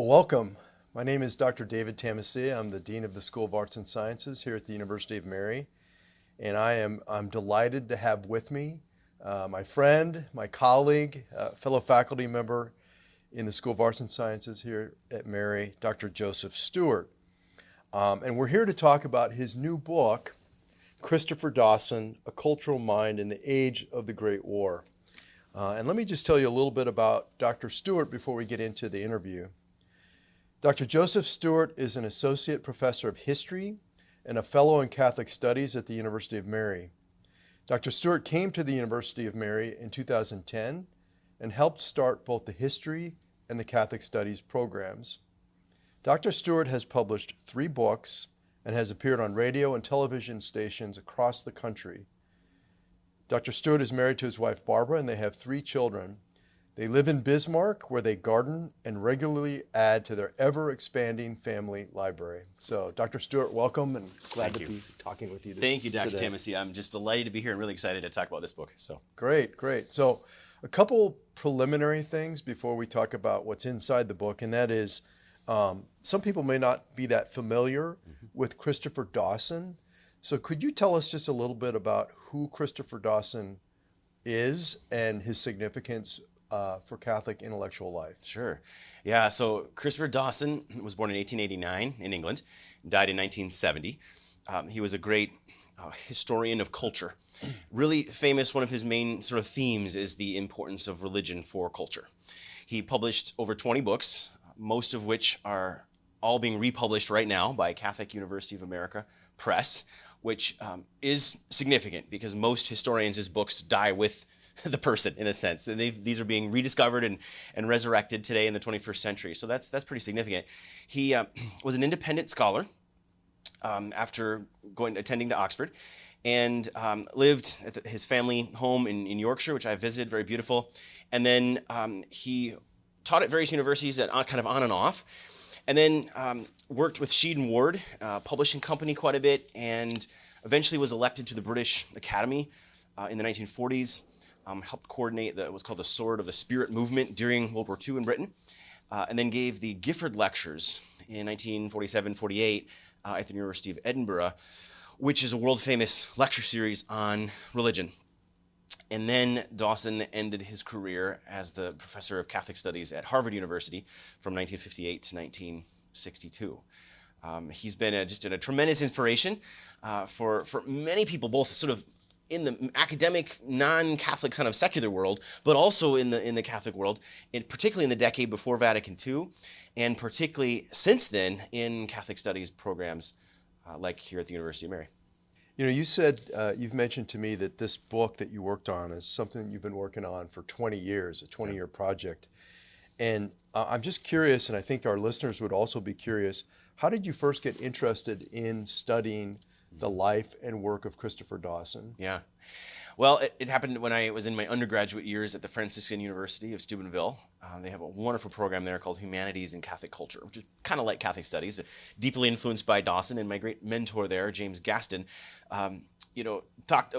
Welcome. My name is Dr. David Tamisiea. I'm the Dean of the School of Arts and Sciences here at the University of Mary. And I'm delighted to have with me my friend, my colleague, fellow faculty member in the School of Arts and Sciences here at Mary, Dr. Joseph Stuart. And we're here to talk about his new book, Christopher Dawson, A Cultural Mind in the Age of the Great War. And let me just tell you a little bit about Dr. Stuart before we get into the interview. Dr. Joseph Stuart is an associate professor of history and a fellow in Catholic Studies at the University of Mary. Dr. Stuart came to the University of Mary in 2010 and helped start both the history and the Catholic Studies programs. Dr. Stuart has published 3 books and has appeared on radio and television stations across the country. Dr. Stuart is married to his wife Barbara, and they have 3 children. They live in Bismarck, where they garden and regularly add to their ever-expanding family library. So, Dr. Stuart, welcome, and glad to be talking with you today. Thank you, Dr. Tamisiea. I'm just delighted to be here and really excited to talk about this book. Great. So, a couple preliminary things before we talk about what's inside the book, and that is, some people may not be that familiar with Christopher Dawson. So, could you tell us just a little bit about who Christopher Dawson is and his significance for Catholic intellectual life? Sure. Yeah, so Christopher Dawson was born in 1889 in England, died in 1970. He was a great historian of culture. Really famous, one of his main sort of themes is the importance of religion for culture. He published over 20 books, most of which are all being republished right now by Catholic University of America Press, which is significant because most historians' books die with the person, in a sense. And these are being rediscovered and resurrected today in the 21st century. So that's pretty significant. He was an independent scholar after attending to Oxford, and lived at his family home in Yorkshire, which I visited, very beautiful. And then he taught at various universities kind of on and off. And then worked with Sheed and Ward, publishing company quite a bit, and eventually was elected to the British Academy in the 1940s. Helped coordinate what was called the Sword of the Spirit movement during World War II in Britain, and then gave the Gifford Lectures in 1947-48 at the University of Edinburgh, which is a world-famous lecture series on religion. And then Dawson ended his career as the professor of Catholic Studies at Harvard University from 1958 to 1962. He's been just a tremendous inspiration for many people, both sort of in the academic, non-Catholic kind of secular world, but also in the Catholic world, and particularly in the decade before Vatican II, and particularly since then in Catholic Studies programs like here at the University of Mary. You know, you said, you've mentioned to me that this book that you worked on is something that you've been working on for 20 years, a 20-year project. And I'm just curious, and I think our listeners would also be curious, how did you first get interested in studying the life and work of Christopher Dawson? Yeah. Well, it happened when I was in my undergraduate years at the Franciscan University of Steubenville. They have a wonderful program there called Humanities and Catholic Culture, which is kind of like Catholic Studies, deeply influenced by Dawson, and my great mentor there, James Gaston,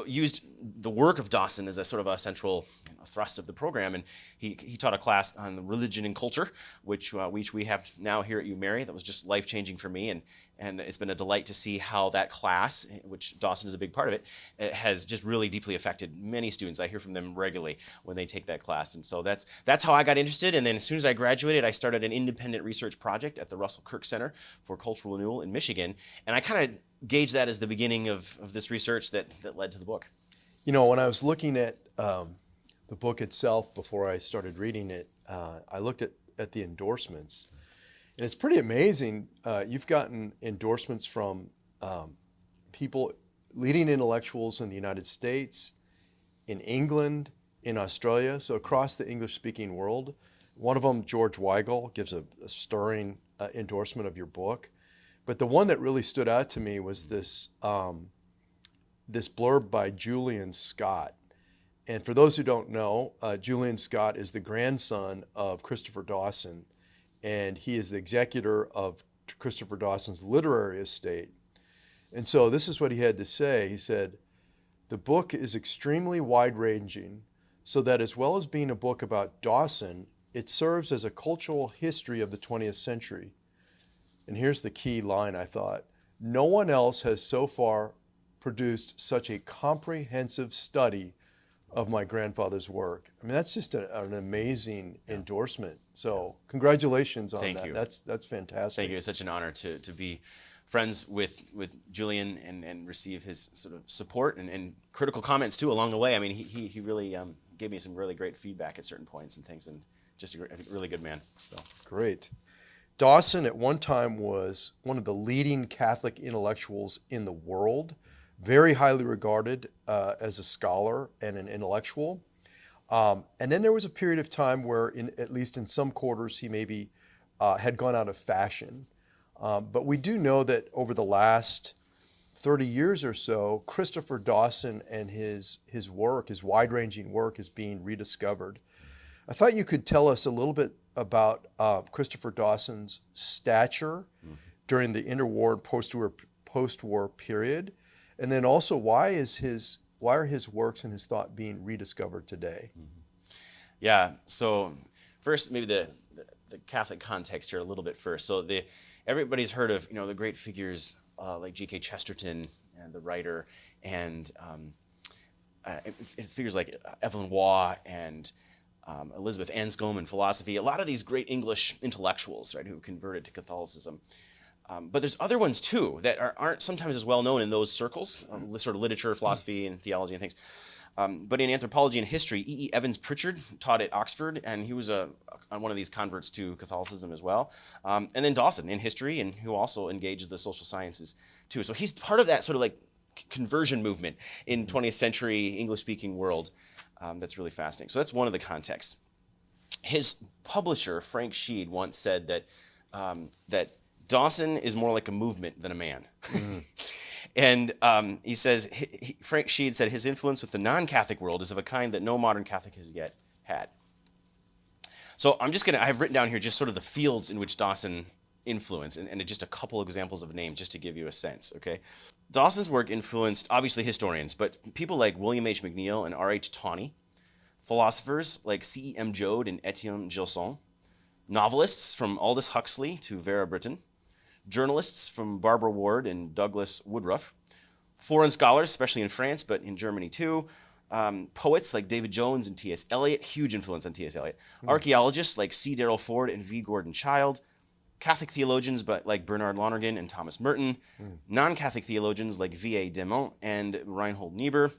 used the work of Dawson as a sort of a central thrust of the program, and he taught a class on religion and culture, which we have now here at UMary. Mary. That was just life-changing for me, and it's been a delight to see how that class, which Dawson is a big part of it, has just really deeply affected many students. I hear from them regularly when they take that class, and so that's how I got interested. And then as soon as I graduated, I started an independent research project at the Russell Kirk Center for Cultural Renewal in Michigan, and I kind of gauged that as the beginning of this research that led to the book. You know, when I was looking at the book itself before I started reading it, I looked at the endorsements, and it's pretty amazing. You've gotten endorsements from people, leading intellectuals in the United States, in England, in Australia, so across the English-speaking world. One of them, George Weigel, gives a stirring endorsement of your book. But the one that really stood out to me was this blurb by Julian Scott. And for those who don't know, Julian Scott is the grandson of Christopher Dawson, and he is the executor of Christopher Dawson's literary estate. And so this is what he had to say. He said, "The book is extremely wide-ranging, so that as well as being a book about Dawson, it serves as a cultural history of the 20th century. And here's the key line, I thought. No one else has so far produced such a comprehensive study of my grandfather's work. I mean, that's just an amazing endorsement. So congratulations on Thank that. you. That's fantastic. Thank you. It's such an honor to be friends with Julian and receive his sort of support and critical comments too along the way. I mean, he really gave me some really great feedback at certain points and things, and just a really good man. So Great. Dawson at one time was one of the leading Catholic intellectuals in the world, very highly regarded as a scholar and an intellectual. And then there was a period of time where, at least in some quarters, he maybe had gone out of fashion. But we do know that over the last 30 years or so, Christopher Dawson and his work, his wide-ranging work, is being rediscovered. I thought you could tell us a little bit about Christopher Dawson's stature during the interwar and post-war period, and then also why are his works and his thought being rediscovered today? yeah, so first maybe the Catholic context here a little bit first. So everybody's heard of the great figures like G.K. Chesterton and the writer, and figures like Evelyn Waugh and Elizabeth Anscombe in philosophy, a lot of these great English intellectuals, right, who converted to Catholicism. But there's other ones too that aren't sometimes as well known in those circles, sort of literature, philosophy, and theology and things. But in anthropology and history, E. Evans Pritchard taught at Oxford, and he was one of these converts to Catholicism as well. And then Dawson in history, and who also engaged the social sciences too. So he's part of that sort of like conversion movement in 20th century English-speaking world. That's really fascinating. So that's one of the contexts. His publisher, Frank Sheed, once said that Dawson is more like a movement than a man. And he says, Frank Sheed said his influence with the non-Catholic world is of a kind that no modern Catholic has yet had. So I've written down here just sort of the fields in which Dawson influenced, and just a couple examples of names just to give you a sense, okay? Dawson's work influenced, obviously, historians, but people like William H. McNeill and R.H. Tawney, philosophers like C.E.M. Joad and Etienne Gilson, novelists from Aldous Huxley to Vera Brittain, journalists from Barbara Ward and Douglas Woodruff, foreign scholars, especially in France, but in Germany too, poets like David Jones and T.S. Eliot, huge influence on T.S. Eliot, archaeologists like C. Darrell Ford and V. Gordon Childe, Catholic theologians like Bernard Lonergan and Thomas Merton, non-Catholic theologians like V.A. Demont and Reinhold Niebuhr,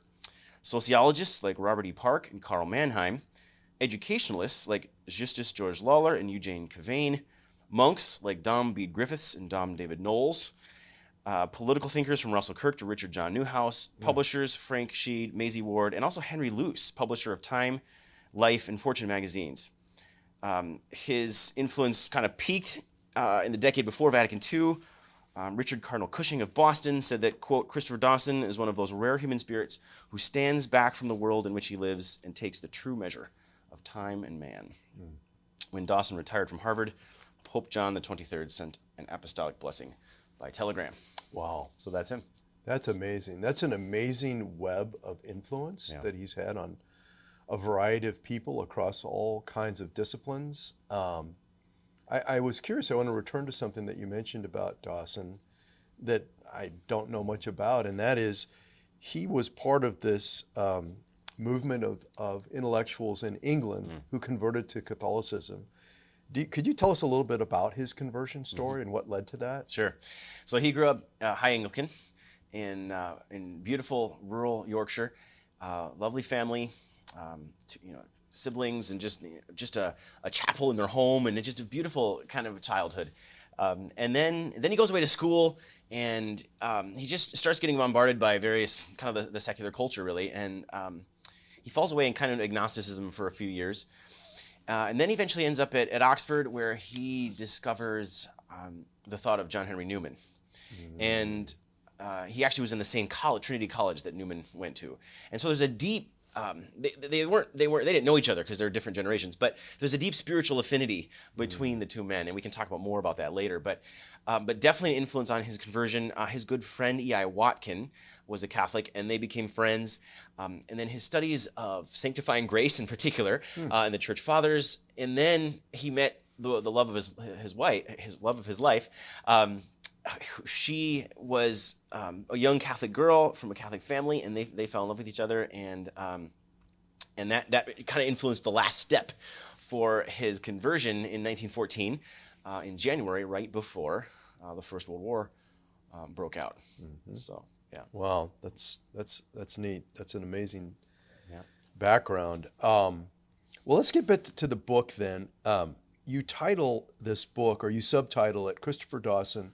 sociologists like Robert E. Park and Karl Mannheim, educationalists like Justus George Lawler and Eugene Cavane, monks like Dom Bede Griffiths and Dom David Knowles, political thinkers from Russell Kirk to Richard John Newhouse, publishers Frank Sheed, Maisie Ward, and also Henry Luce, publisher of Time, Life, and Fortune magazines. His influence kind of peaked in the decade before Vatican II. Richard Cardinal Cushing of Boston said that, quote, Christopher Dawson is one of those rare human spirits who stands back from the world in which he lives and takes the true measure of time and man. When Dawson retired from Harvard, Pope John XXIII sent an apostolic blessing by telegram. Wow. So that's him. That's amazing. That's an amazing web of influence that he's had on a variety of people across all kinds of disciplines. I was curious. I want to return to something that you mentioned about Dawson that I don't know much about, and that is he was part of this movement of intellectuals in England who converted to Catholicism. Could you tell us a little bit about his conversion story and what led to that? Sure. So he grew up high Anglican in beautiful rural Yorkshire. Lovely family, siblings, and just a chapel in their home, and just a beautiful kind of childhood. And then he goes away to school, and he just starts getting bombarded by various kind of the secular culture, really, and he falls away in kind of agnosticism for a few years. And then he eventually ends up at Oxford, where he discovers the thought of John Henry Newman. And he actually was in the same college, Trinity College, that Newman went to. And so there's a deep they didn't know each other because they're different generations, but there's a deep spiritual affinity between the two men, and we can talk about more about that later. But definitely an influence on his conversion. His good friend E.I. Watkin was a Catholic, and they became friends. And then his studies of sanctifying grace, in particular, and the Church Fathers, and then he met the love of his wife, his love of his life. She was a young Catholic girl from a Catholic family, and they fell in love with each other, and that kind of influenced the last step for his conversion in 1914, in January, right before the First World War broke out. Mm-hmm. So yeah. Wow, that's neat. That's an amazing Yeah. background. Well, let's get back to the book then. You title this book, or you subtitle it, Christopher Dawson,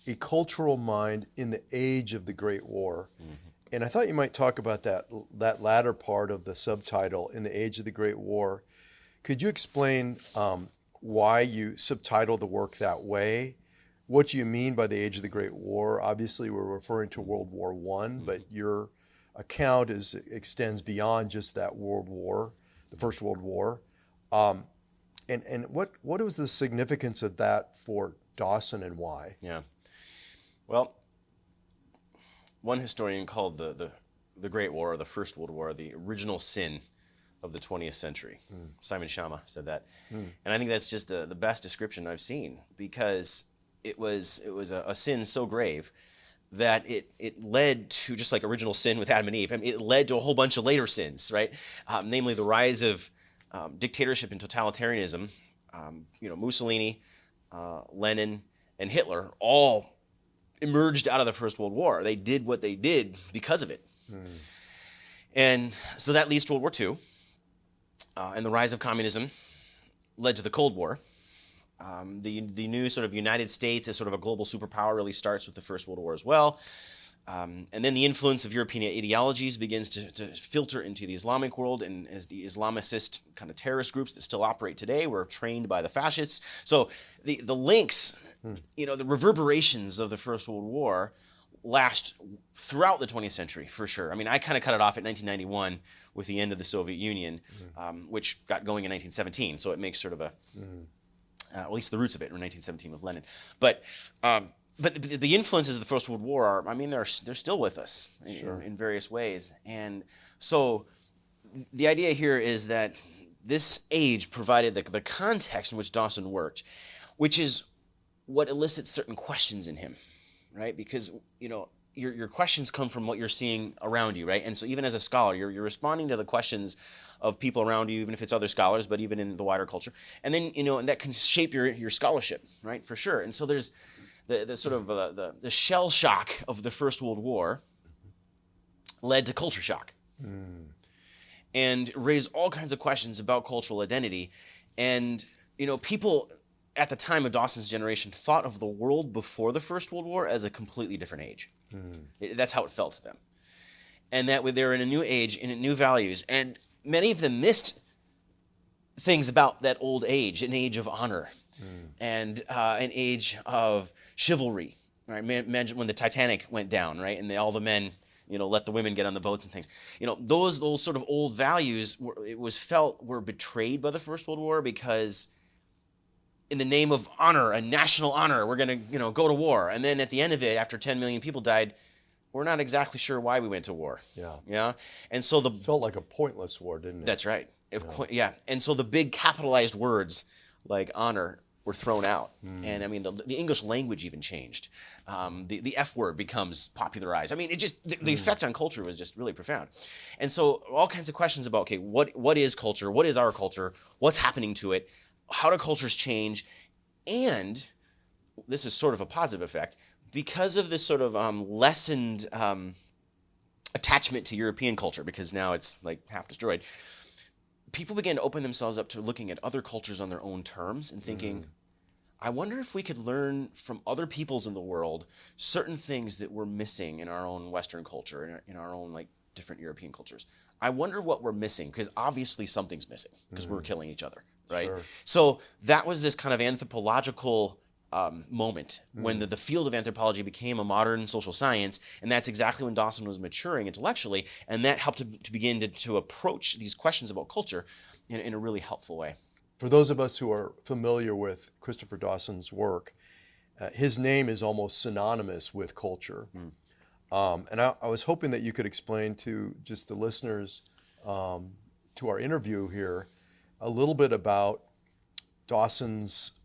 A Cultural Mind in the Age of the Great War. Mm-hmm. And I thought you might talk about that latter part of the subtitle, In the Age of the Great War. Could you explain why you subtitle the work that way? What you mean by the Age of the Great War? Obviously, we're referring to World War I, mm-hmm. but your account extends beyond just that World War, the First World War. And what was the significance of that for Dawson, and why? Yeah. Well, one historian called the Great War, or the First World War, the original sin of the 20th century. Simon Schama said that. And I think that's just the best description I've seen, because it was a sin so grave that it led to, just like original sin with Adam and Eve, I mean, it led to a whole bunch of later sins, right? Namely the rise of dictatorship and totalitarianism. Mussolini, Lenin, and Hitler all emerged out of the First World War. They did what they did because of it. And so that leads to World War II. And the rise of communism led to the Cold War. The new sort of United States as sort of a global superpower really starts with the First World War as well. And then the influence of European ideologies begins to filter into the Islamic world, and as the Islamicist kind of terrorist groups that still operate today were trained by the fascists. So the links, the reverberations of the First World War last throughout the 20th century, for sure. I mean, I kind of cut it off at 1991 with the end of the Soviet Union, which got going in 1917. So it makes sort of at least the roots of it in 1917 with Lenin. But the influences of the First World War are, I mean, they're still with us in various ways. And so the idea here is that this age provided the context in which Dawson worked, which is what elicits certain questions in him, right? Because, your questions come from what you're seeing around you, right? And so even as a scholar, you're responding to the questions of people around you, even if it's other scholars, but even in the wider culture. And then, and that can shape your scholarship, right? For sure. And so there's the sort of the shell shock of the First World War led to culture shock, and raised all kinds of questions about cultural identity. And people at the time of Dawson's generation thought of the world before the First World War as a completely different age. That's how it felt to them, and that they were in a new age and in new values. And many of them missed things about that old age, an age of honor. And an age of chivalry, right? Imagine when the Titanic went down, right? And all the men, let the women get on the boats and things. Those sort of old values, it was felt were betrayed by the First World War, because in the name of honor, a national honor, we're going to, go to war. And then at the end of it, after 10 million people died, we're not exactly sure why we went to war. Yeah. And so it felt like a pointless war, didn't it? That's right. Yeah. And so the big capitalized words like honor were thrown out. And I mean, the English language even changed. The F word becomes popularized. I mean, it just, the effect on culture was just really profound. And so all kinds of questions about, okay, what is culture? What is our culture? What's happening to it? How do cultures change? And this is sort of a positive effect, because of this sort of lessened attachment to European culture, because now it's like half destroyed, people began to open themselves up to looking at other cultures on their own terms and thinking, I wonder if we could learn from other peoples in the world certain things that we're missing in our own Western culture, in our own like different European cultures. I wonder what we're missing, because obviously something's missing, because we're killing each other, right? Sure. So that was this kind of anthropological moment when the field of anthropology became a modern social science, and that's exactly when Dawson was maturing intellectually, and that helped to begin to approach these questions about culture in a really helpful way. For those of us who are familiar with Christopher Dawson's work, his name is almost synonymous with culture. And I was hoping that you could explain to just the listeners to our interview here a little bit about Dawson's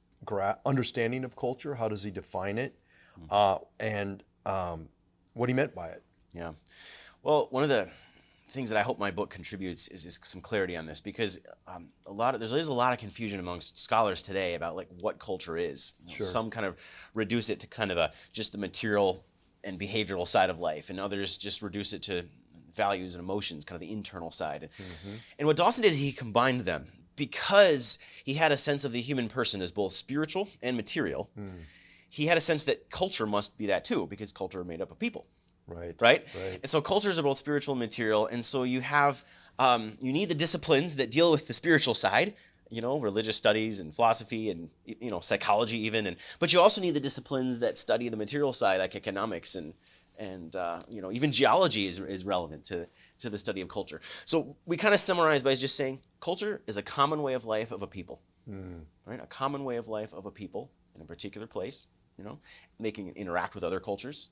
understanding of culture. How does he define it? And what he meant by it. Yeah. Well, one of the things that I hope my book contributes is some clarity on this, because there's a lot of confusion amongst scholars today about like what culture is. Sure. Some kind of reduce it to kind of just the material and behavioral side of life, and others just reduce it to values and emotions, kind of the internal side. And what Dawson did is he combined them, because he had a sense of the human person as both spiritual and material. He had a sense that culture must be that too, because culture are made up of people. Right? And so cultures are both spiritual and material, and so you have, you need the disciplines that deal with the spiritual side, religious studies and philosophy and, psychology even, but you also need the disciplines that study the material side, like economics and even geology is relevant to the study of culture. So we kind of summarize by just saying culture is a common way of life of a people, right? A common way of life of a people in a particular place, they can interact with other cultures,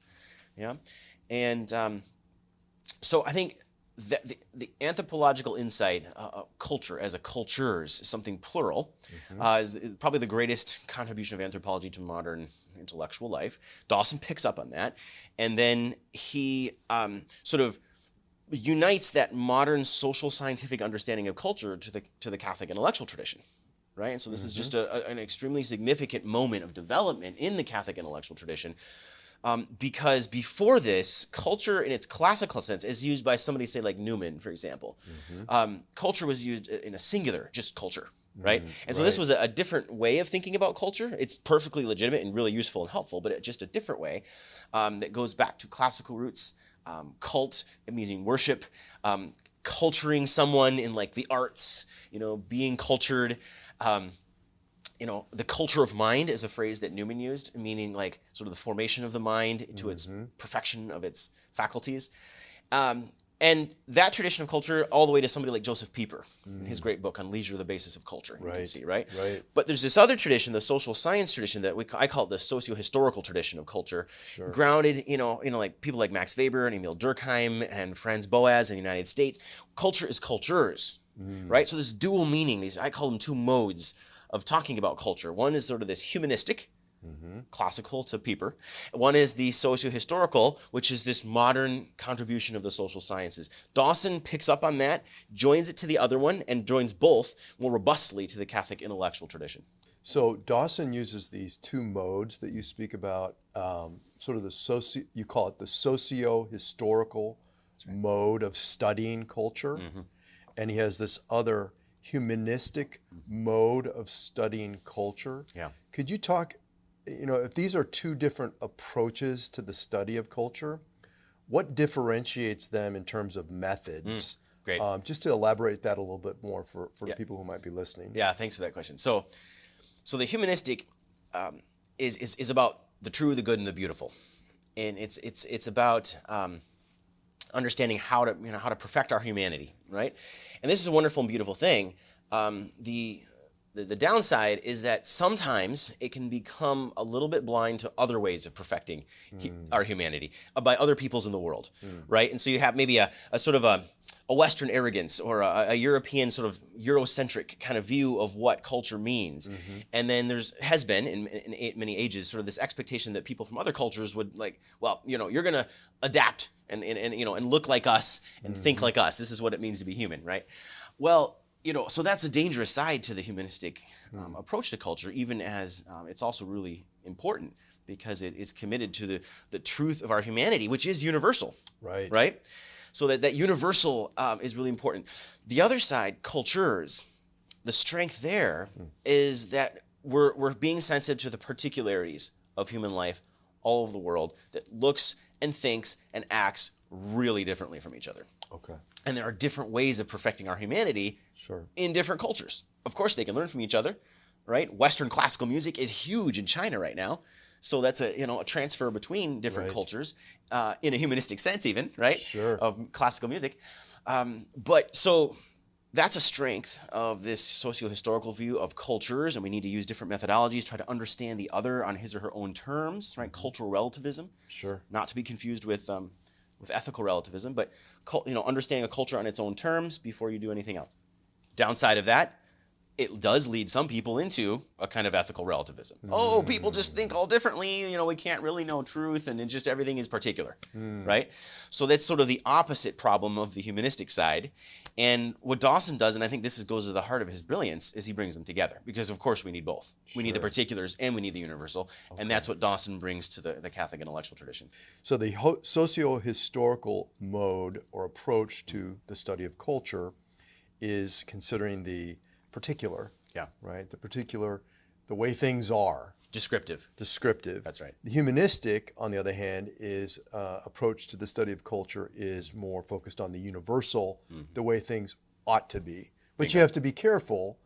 and so I think that the anthropological insight, culture as a cultures, something plural, is probably the greatest contribution of anthropology to modern intellectual life. Dawson picks up on that, and then he sort of unites that modern social scientific understanding of culture to the Catholic intellectual tradition. Right? And so this is just an extremely significant moment of development in the Catholic intellectual tradition. Because before this, culture in its classical sense is used by somebody, say, like Newman, for example. Culture was used in a singular, just culture, right? And so this was a different way of thinking about culture. It's perfectly legitimate and really useful and helpful, but just a different way that goes back to classical roots, cult, meaning worship, culturing someone in like the arts, being cultured. The culture of mind is a phrase that Newman used, meaning like sort of the formation of the mind to its perfection of its faculties. And that tradition of culture all the way to somebody like Joseph Pieper, in his great book on Leisure, the Basis of Culture, you can see, right? But there's this other tradition, the social science tradition that I call the socio-historical tradition of culture, grounded, like people like Max Weber and Emil Durkheim and Franz Boas in the United States. Culture is cultures, right? So this dual meaning, I call them two modes of talking about culture. One is sort of this humanistic, classical to Pieper. One is the socio-historical, which is this modern contribution of the social sciences. Dawson picks up on that, joins it to the other one, and joins both more robustly to the Catholic intellectual tradition. So Dawson uses these two modes that you speak about, sort of you call it the socio-historical mode of studying culture, and he has this other humanistic mode of studying culture. Could you talk, if these are two different approaches to the study of culture, what differentiates them in terms of methods? Great. Just to elaborate that a little bit more for the people who might be listening. Yeah, thanks for that question. So the humanistic is about the true, the good, and the beautiful, and it's about understanding how to perfect our humanity, right? And this is a wonderful and beautiful thing. The downside is that sometimes it can become a little bit blind to other ways of perfecting our humanity by other peoples in the world, right? And so you have maybe a sort of a Western arrogance or a European sort of Eurocentric kind of view of what culture means. And then has been in many ages sort of this expectation that people from other cultures would you're going to adapt and look like us and think like us. This is what it means to be human, right? Well, so that's a dangerous side to the humanistic approach to culture, even as it's also really important because it's committed to the truth of our humanity, which is universal, right? So that universal is really important. The other side, cultures, the strength there is that we're being sensitive to the particularities of human life all over the world that looks and thinks and acts really differently from each other. Okay. And there are different ways of perfecting our humanity in different cultures. Of course, they can learn from each other, right? Western classical music is huge in China right now. So that's a transfer between different cultures in a humanistic sense even, right? Sure. Of classical music. But so that's a strength of this socio-historical view of cultures, and we need to use different methodologies, try to understand the other on his or her own terms, right? Cultural relativism. Sure. Not to be confused with ethical relativism, but understanding a culture on its own terms before you do anything else. Downside of that, it does lead some people into a kind of ethical relativism. Oh, people just think all differently, we can't really know truth, and everything is particular, right? So that's sort of the opposite problem of the humanistic side. And what Dawson does, and I think this goes to the heart of his brilliance, is he brings them together. Because of course we need both. We need the particulars and we need the universal. Okay. And that's what Dawson brings to the Catholic intellectual tradition. So the socio-historical mode or approach to the study of culture is considering the particular, right? The way things are. Descriptive. That's right. The humanistic, on the other hand, is approach to the study of culture is more focused on the universal, the way things ought to be. But you have to be careful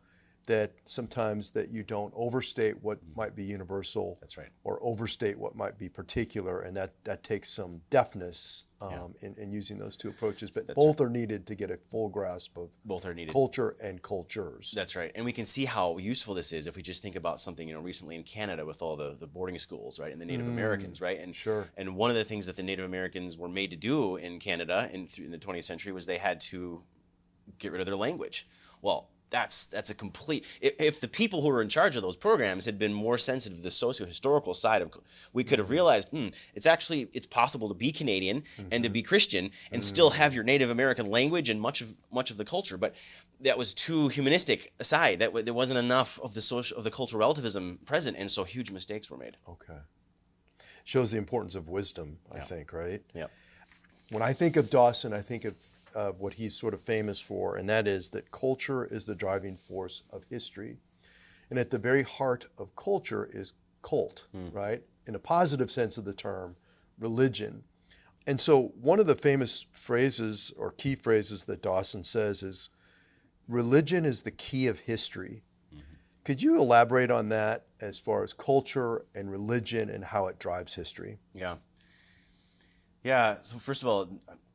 that sometimes that you don't overstate what might be universal. That's right. Or overstate what might be particular, and that takes some deftness in using those two approaches. But both are needed to get a full grasp of culture and cultures. That's right. And we can see how useful this is if we just think about something, recently in Canada with all the boarding schools, right, and the Native Americans, right? And and one of the things that the Native Americans were made to do in Canada in the 20th century was they had to get rid of their language. Well, that's a complete. If the people who were in charge of those programs had been more sensitive to the socio-historical side of, we could have realized it's possible to be Canadian and to be Christian and still have your Native American language and much of the culture. But that was too humanistic aside. That there wasn't enough of the cultural relativism present, and so huge mistakes were made. Okay, shows the importance of wisdom. I think, right? Yeah. When I think of Dawson, I think of what he's sort of famous for, and that is that culture is the driving force of history. And at the very heart of culture is cult, right? In a positive sense of the term, religion. And so one of the famous phrases or key phrases that Dawson says is, religion is the key of history. Could you elaborate on that as far as culture and religion and how it drives history? Yeah. Yeah, so first of all,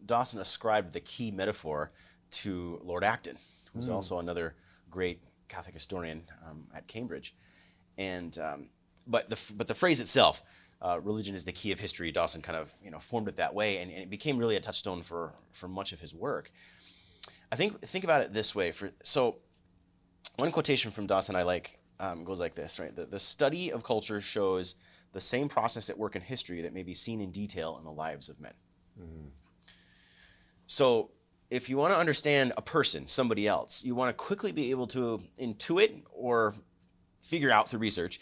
Dawson ascribed the key metaphor to Lord Acton, who was also another great Catholic historian at Cambridge. And but the phrase itself, religion is the key of history, Dawson kind of formed it that way, and it became really a touchstone for much of his work. I think about it this way. So one quotation from Dawson I like goes like this, right? The study of culture shows the same process at work in history that may be seen in detail in the lives of men. So if you want to understand a person, somebody else, you want to quickly be able to intuit or figure out through research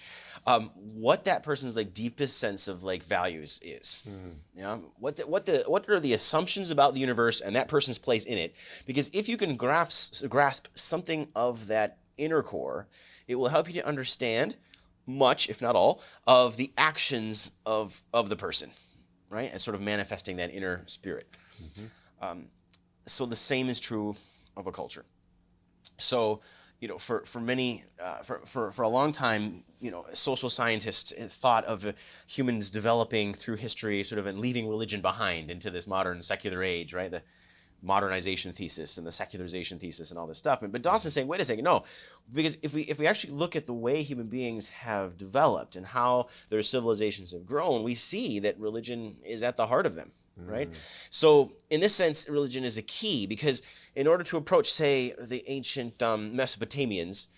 what that person's deepest sense of values is. What are the assumptions about the universe and that person's place in it? Because if you can grasp something of that inner core, it will help you to understand much, if not all, of the actions of the person, right? And sort of manifesting that inner spirit. So the same is true of a culture. So, for many, for a long time, social scientists thought of humans developing through history, sort of, and leaving religion behind into this modern secular age, right? The modernization thesis and the secularization thesis and all this stuff. But Dawson's saying, wait a second, no, because if we actually look at the way human beings have developed and how their civilizations have grown, we see that religion is at the heart of them. Right? So in this sense, religion is a key, because in order to approach, say, the ancient Mesopotamians,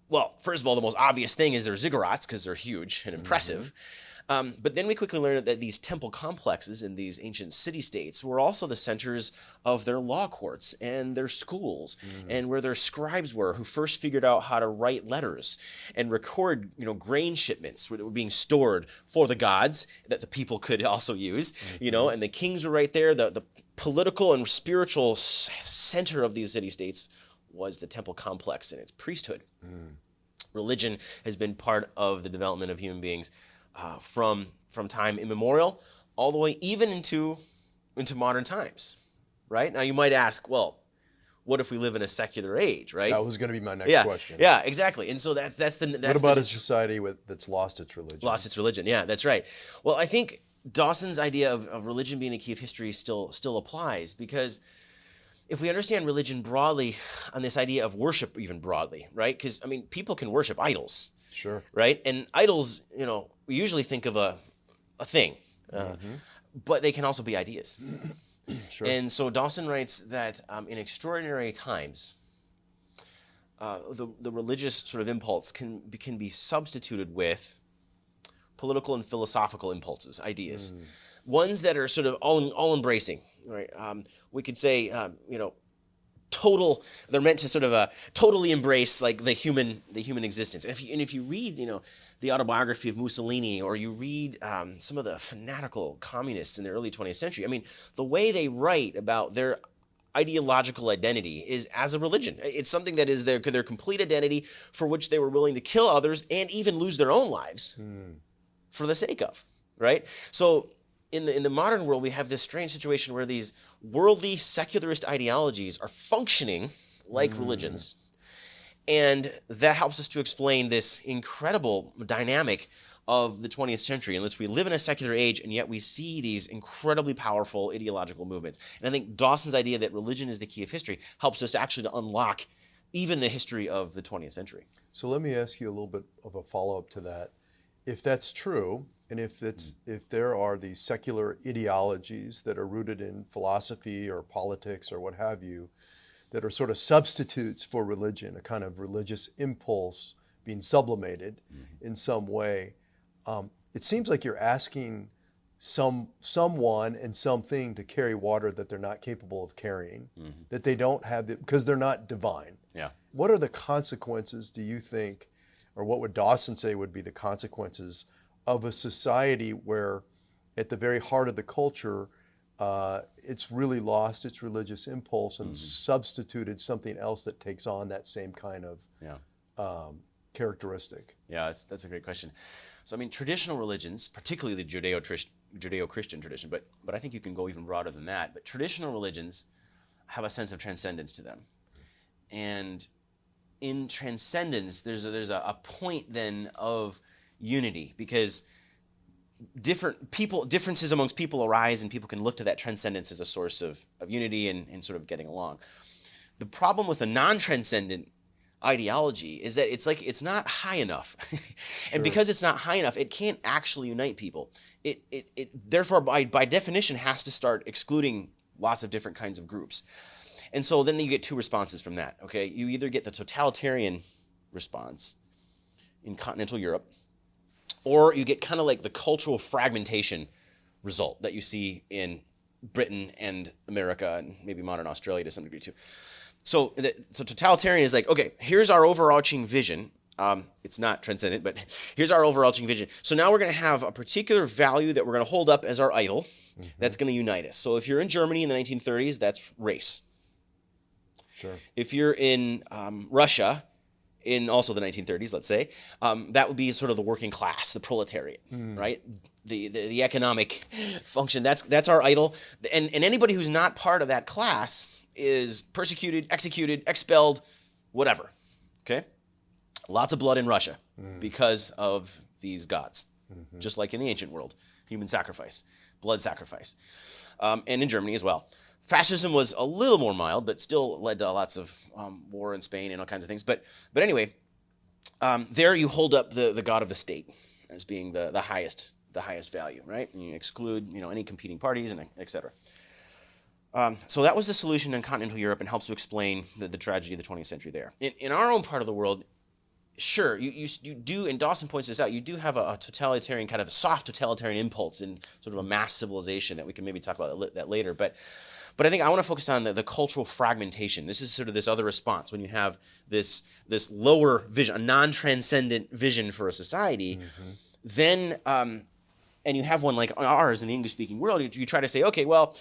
well, first of all, the most obvious thing is their ziggurats, because they're huge and impressive. But then we quickly learned that these temple complexes in these ancient city-states were also the centers of their law courts and their schools, and where their scribes were, who first figured out how to write letters and record, grain shipments that were being stored for the gods that the people could also use, and the kings were right there. The political and spiritual center of these city-states was the temple complex and its priesthood. Religion has been part of the development of human beings from time immemorial, all the way even into modern times, right? Now you might ask, well, what if we live in a secular age, right? That was going to be my next question. Yeah, exactly. And so that's what about a society that's lost its religion? Lost its religion, yeah, that's right. Well, I think Dawson's idea of religion being the key of history still applies, because if we understand religion broadly on this idea of worship even broadly, right? Because, I mean, people can worship idols. Sure. Right? And idols, we usually think of a thing, but they can also be ideas. Sure. And so Dawson writes that in extraordinary times, the religious sort of impulse can be substituted with political and philosophical impulses, ideas, ones that are sort of all embracing, right? We could say, total. They're meant to sort of totally embrace like the human existence. And if you read, the autobiography of Mussolini, or you read some of the fanatical communists in the early 20th century, I mean, the way they write about their ideological identity is as a religion. It's something that is their complete identity, for which they were willing to kill others and even lose their own lives for the sake of, right? So in the modern world, we have this strange situation where these worldly secularist ideologies are functioning like religions. And that helps us to explain this incredible dynamic of the 20th century in which we live in a secular age, and yet we see these incredibly powerful ideological movements. And I think Dawson's idea that religion is the key of history helps us actually to unlock even the history of the 20th century. So let me ask you a little bit of a follow-up to that. If that's true, and if there are these secular ideologies that are rooted in philosophy or politics or what have you, that are sort of substitutes for religion, a kind of religious impulse being sublimated in some way, it seems like you're asking someone and something to carry water that they're not capable of carrying, that they don't have, because they're not divine. Yeah. What are the consequences, do you think, or what would Dawson say would be the consequences of a society where at the very heart of the culture, it's really lost its religious impulse and substituted something else that takes on that same kind of characteristic? Yeah, that's a great question. So, I mean, traditional religions, particularly the Judeo-Christian tradition, but I think you can go even broader than that, but traditional religions have a sense of transcendence to them. And in transcendence, there's a point then of unity, because differences amongst people arise, and people can look to that transcendence as a source of unity and sort of getting along. The problem with a non-transcendent ideology is that it's not high enough. And because it's not high enough, it can't actually unite people. It therefore by definition has to start excluding lots of different kinds of groups. And so then you get two responses from that, okay? You either get the totalitarian response in continental Europe, or you get kind of like the cultural fragmentation result that you see in Britain and America and maybe modern Australia to some degree too. So totalitarian is like, okay, here's our overarching vision. It's not transcendent, but here's our overarching vision. So now we're going to have a particular value that we're going to hold up as our idol that's going to unite us. So if you're in Germany in the 1930s, that's race. Sure. If you're in Russia in also the 1930s, let's say, that would be sort of the working class, the proletariat, right? The economic function, that's our idol. And anybody who's not part of that class is persecuted, executed, expelled, whatever, okay? Lots of blood in Russia because of these gods, just like in the ancient world, human sacrifice, blood sacrifice, and in Germany as well. Fascism was a little more mild, but still led to lots of war in Spain and all kinds of things. But anyway, there you hold up the god of the state as being the highest value, right? And you exclude any competing parties and et cetera. So that was the solution in continental Europe, and helps to explain the tragedy of the 20th century there. In our own part of the world, sure, you do, and Dawson points this out, you do have a totalitarian, kind of a soft totalitarian impulse in sort of a mass civilization that we can maybe talk about that later. But I think I want to focus on the cultural fragmentation. This is sort of this other response when you have this lower vision, a non-transcendent vision for a society, then and you have one like ours in the English-speaking world, you try to say, okay, well,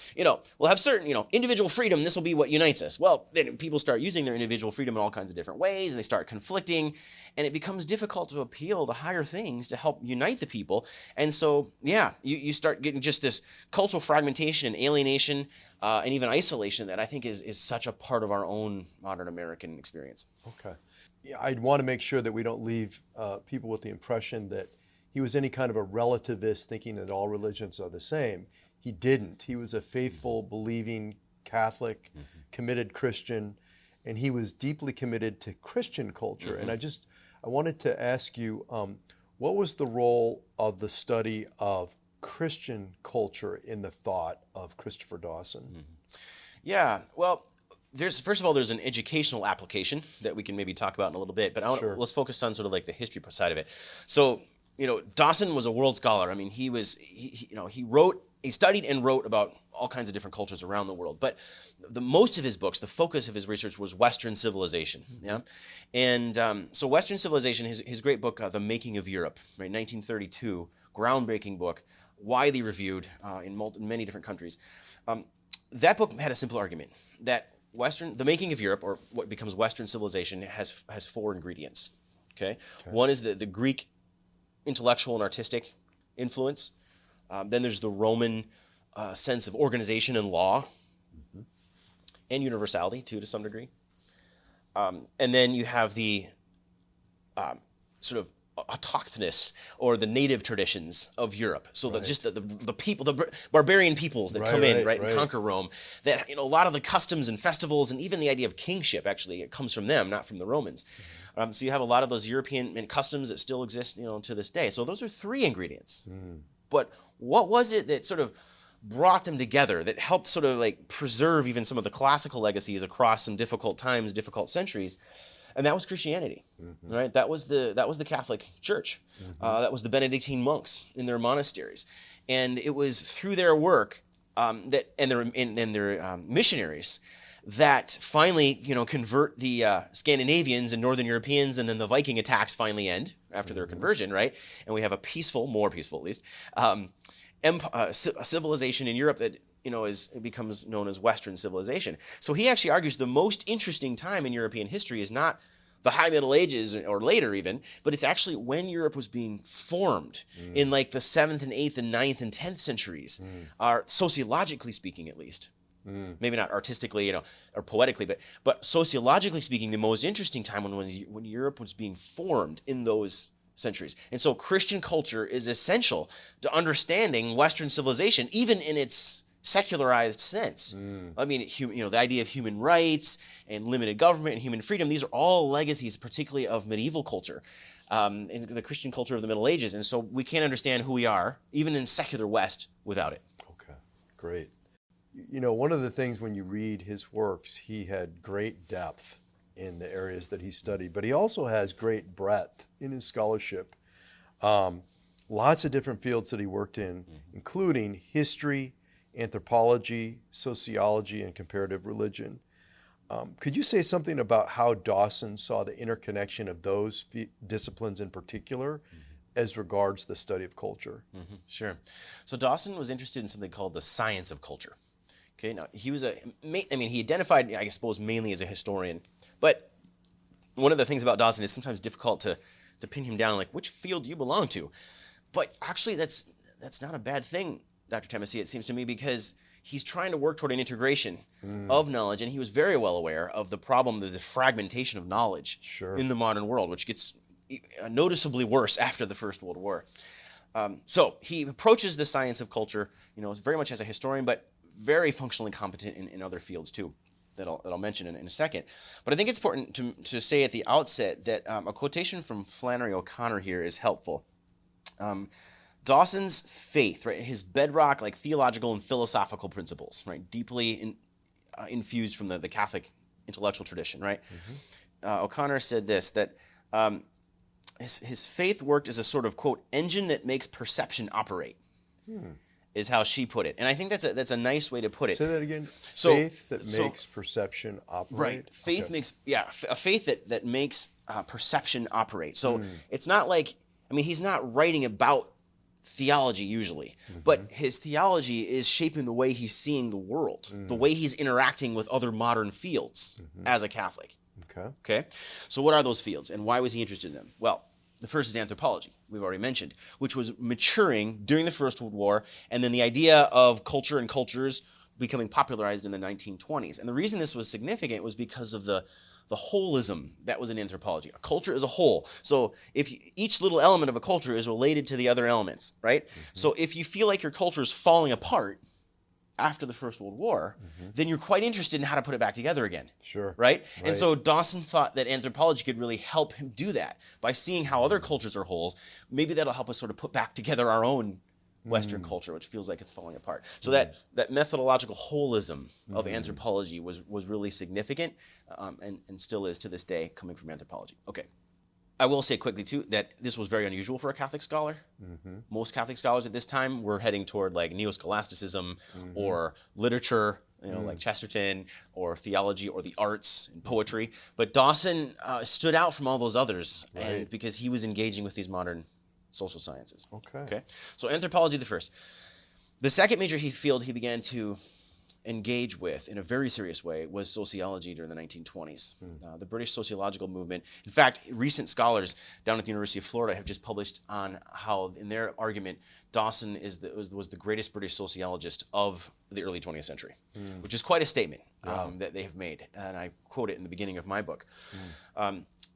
we'll have certain, individual freedom. This will be what unites us. Well, then people start using their individual freedom in all kinds of different ways, and they start conflicting, and it becomes difficult to appeal to higher things to help unite the people. And so, yeah, you start getting just this cultural fragmentation and alienation and even isolation that I think is such a part of our own modern American experience. Okay. Yeah, I'd want to make sure that we don't leave people with the impression that he was any kind of a relativist thinking that all religions are the same. He didn't. He was a faithful, believing Catholic, committed Christian, and he was deeply committed to Christian culture. And I wanted to ask you, what was the role of the study of Christian culture in the thought of Christopher Dawson? Yeah, well, first of all, there's an educational application that we can maybe talk about in a little bit, but let's focus on sort of like the history side of it. So, Dawson was a world scholar. I mean, he studied and wrote about all kinds of different cultures around the world. But most of his books, the focus of his research was Western civilization. Yeah, and so Western civilization, his great book, The Making of Europe, right, 1932, groundbreaking book, widely reviewed in many different countries. That book had a simple argument that the making of Europe, or what becomes Western civilization, has four ingredients. Okay, one is the Greek intellectual and artistic influence. Then there's the Roman sense of organization and law, and universality too, to some degree. And then you have the sort of autochthonous or the native traditions of Europe. So just the people, the barbarian peoples that come in, and conquer Rome. That a lot of the customs and festivals and even the idea of kingship, actually, it comes from them, not from the Romans. So you have a lot of those European customs that still exist, to this day. So those are three ingredients. But what was it that sort of brought them together, that helped sort of like preserve even some of the classical legacies across some difficult times, difficult centuries? And that was Christianity, right? That was the Catholic Church. That was the Benedictine monks in their monasteries, and it was through their work and their missionaries that finally, convert the Scandinavians and Northern Europeans, and then the Viking attacks finally end after their conversion, right? And we have a more peaceful at least, civilization in Europe that it becomes known as Western civilization. So he actually argues the most interesting time in European history is not the High Middle Ages or later even, but it's actually when Europe was being formed in like the 7th and 8th and 9th and 10th centuries, sociologically speaking at least. Maybe not artistically, or poetically, but sociologically speaking, the most interesting time when Europe was being formed in those centuries. And so Christian culture is essential to understanding Western civilization, even in its secularized sense. I mean, the idea of human rights and limited government and human freedom, these are all legacies, particularly of medieval culture, and the Christian culture of the Middle Ages. And so we can't understand who we are, even in secular West, without it. Okay, great. One of the things when you read his works, he had great depth in the areas that he studied, but he also has great breadth in his scholarship. Lots of different fields that he worked in, including history, anthropology, sociology, and comparative religion. Could you say something about how Dawson saw the interconnection of those disciplines in particular as regards the study of culture? Sure. So Dawson was interested in something called the science of culture. Okay, now he was he identified, I suppose, mainly as a historian, but one of the things about Dawson is sometimes difficult to pin him down, like which field do you belong to? But actually that's not a bad thing, Dr. Tamisiea, it seems to me, because he's trying to work toward an integration of knowledge, and he was very well aware of the problem of the fragmentation of knowledge in the modern world, which gets noticeably worse after the First World War. So he approaches the science of culture, very much as a historian, but very functionally competent in other fields too, that I'll mention in a second. But I think it's important to say at the outset that a quotation from Flannery O'Connor here is helpful. Dawson's faith, right, his bedrock like theological and philosophical principles, right, deeply infused from the Catholic intellectual tradition, right? O'Connor said this, that his faith worked as a sort of, quote, engine that makes perception operate. Is how she put it, and I think that's a nice way to put it. Say that again. Faith that makes perception operate. Right. Faith makes a faith that makes perception operate. So it's not like he's not writing about theology usually, but his theology is shaping the way he's seeing the world, the way he's interacting with other modern fields as a Catholic. Okay. So what are those fields and why was he interested in them? Well, the first is anthropology, we've already mentioned, which was maturing during the First World War, and then the idea of culture and cultures becoming popularized in the 1920s. And the reason this was significant was because of the holism that was in anthropology. A culture is a whole. So if each little element of a culture is related to the other elements, right? So if you feel like your culture is falling apart after the First World War, then you're quite interested in how to put it back together again. Sure. Right? And so Dawson thought that anthropology could really help him do that by seeing how other cultures are wholes. Maybe that'll help us sort of put back together our own Western culture, which feels like it's falling apart. So that methodological holism of anthropology was really significant and still is to this day coming from anthropology. Okay. I will say quickly, too, that this was very unusual for a Catholic scholar. Most Catholic scholars at this time were heading toward like neo-scholasticism or literature, like Chesterton, or theology or the arts and poetry. But Dawson stood out from all those others and because he was engaging with these modern social sciences. Okay. So anthropology the first. The second major field he began to engage with in a very serious way was sociology during the 1920s. The British sociological movement. In fact, recent scholars down at the University of Florida have just published on how, in their argument, Dawson was the greatest British sociologist of the early 20th century, which is quite a statement that they have made. And I quote it in the beginning of my book.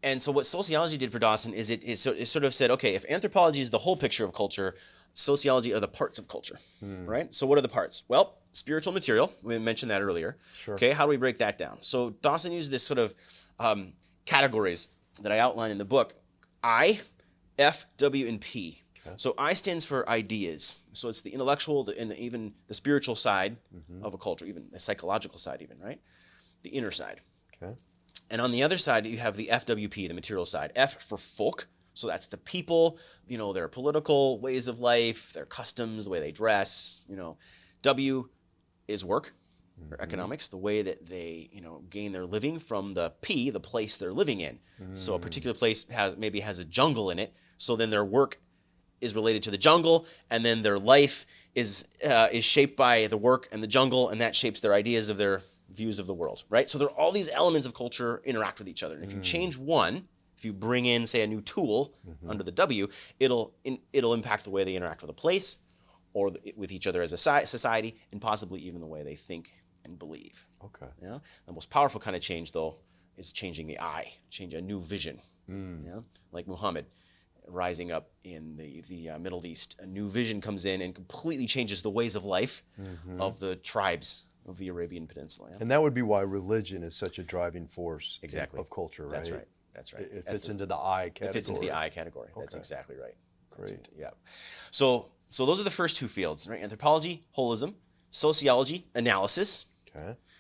And so what sociology did for Dawson is it sort of said, okay, if anthropology is the whole picture of culture, sociology are the parts of culture, right? So what are the parts? Well, spiritual material, we mentioned that earlier. Sure. Okay, how do we break that down? So Dawson used this sort of categories that I outline in the book, I, F, W, and P. So I stands for ideas. So it's the intellectual and even the spiritual side of a culture, even the psychological side even, right? The inner side. Okay. And on the other side, you have the FWP, the material side. F for folk. So that's the people, their political ways of life, their customs, the way they dress, W is work, or economics, the way that they, gain their living from the P, the place they're living in. So a particular place maybe has a jungle in it, so then their work is related to the jungle, and then their life is shaped by the work and the jungle, and that shapes their ideas of their views of the world, right? So all these elements of culture interact with each other. And if you change one, if you bring in, say, a new tool under the W, it'll impact the way they interact with a place or with each other as a society, and possibly even the way they think and believe. Okay. Yeah. The most powerful kind of change, though, is changing the I, change a new vision. Yeah. Like Muhammad rising up in the Middle East, a new vision comes in and completely changes the ways of life of the tribes of the Arabian Peninsula. Yeah? And that would be why religion is such a driving force of culture, right? That's right. That's right. It fits into the I category. It fits into the I category. That's exactly right. Great. Yeah. So those are the first two fields, right? Anthropology, holism, sociology, analysis.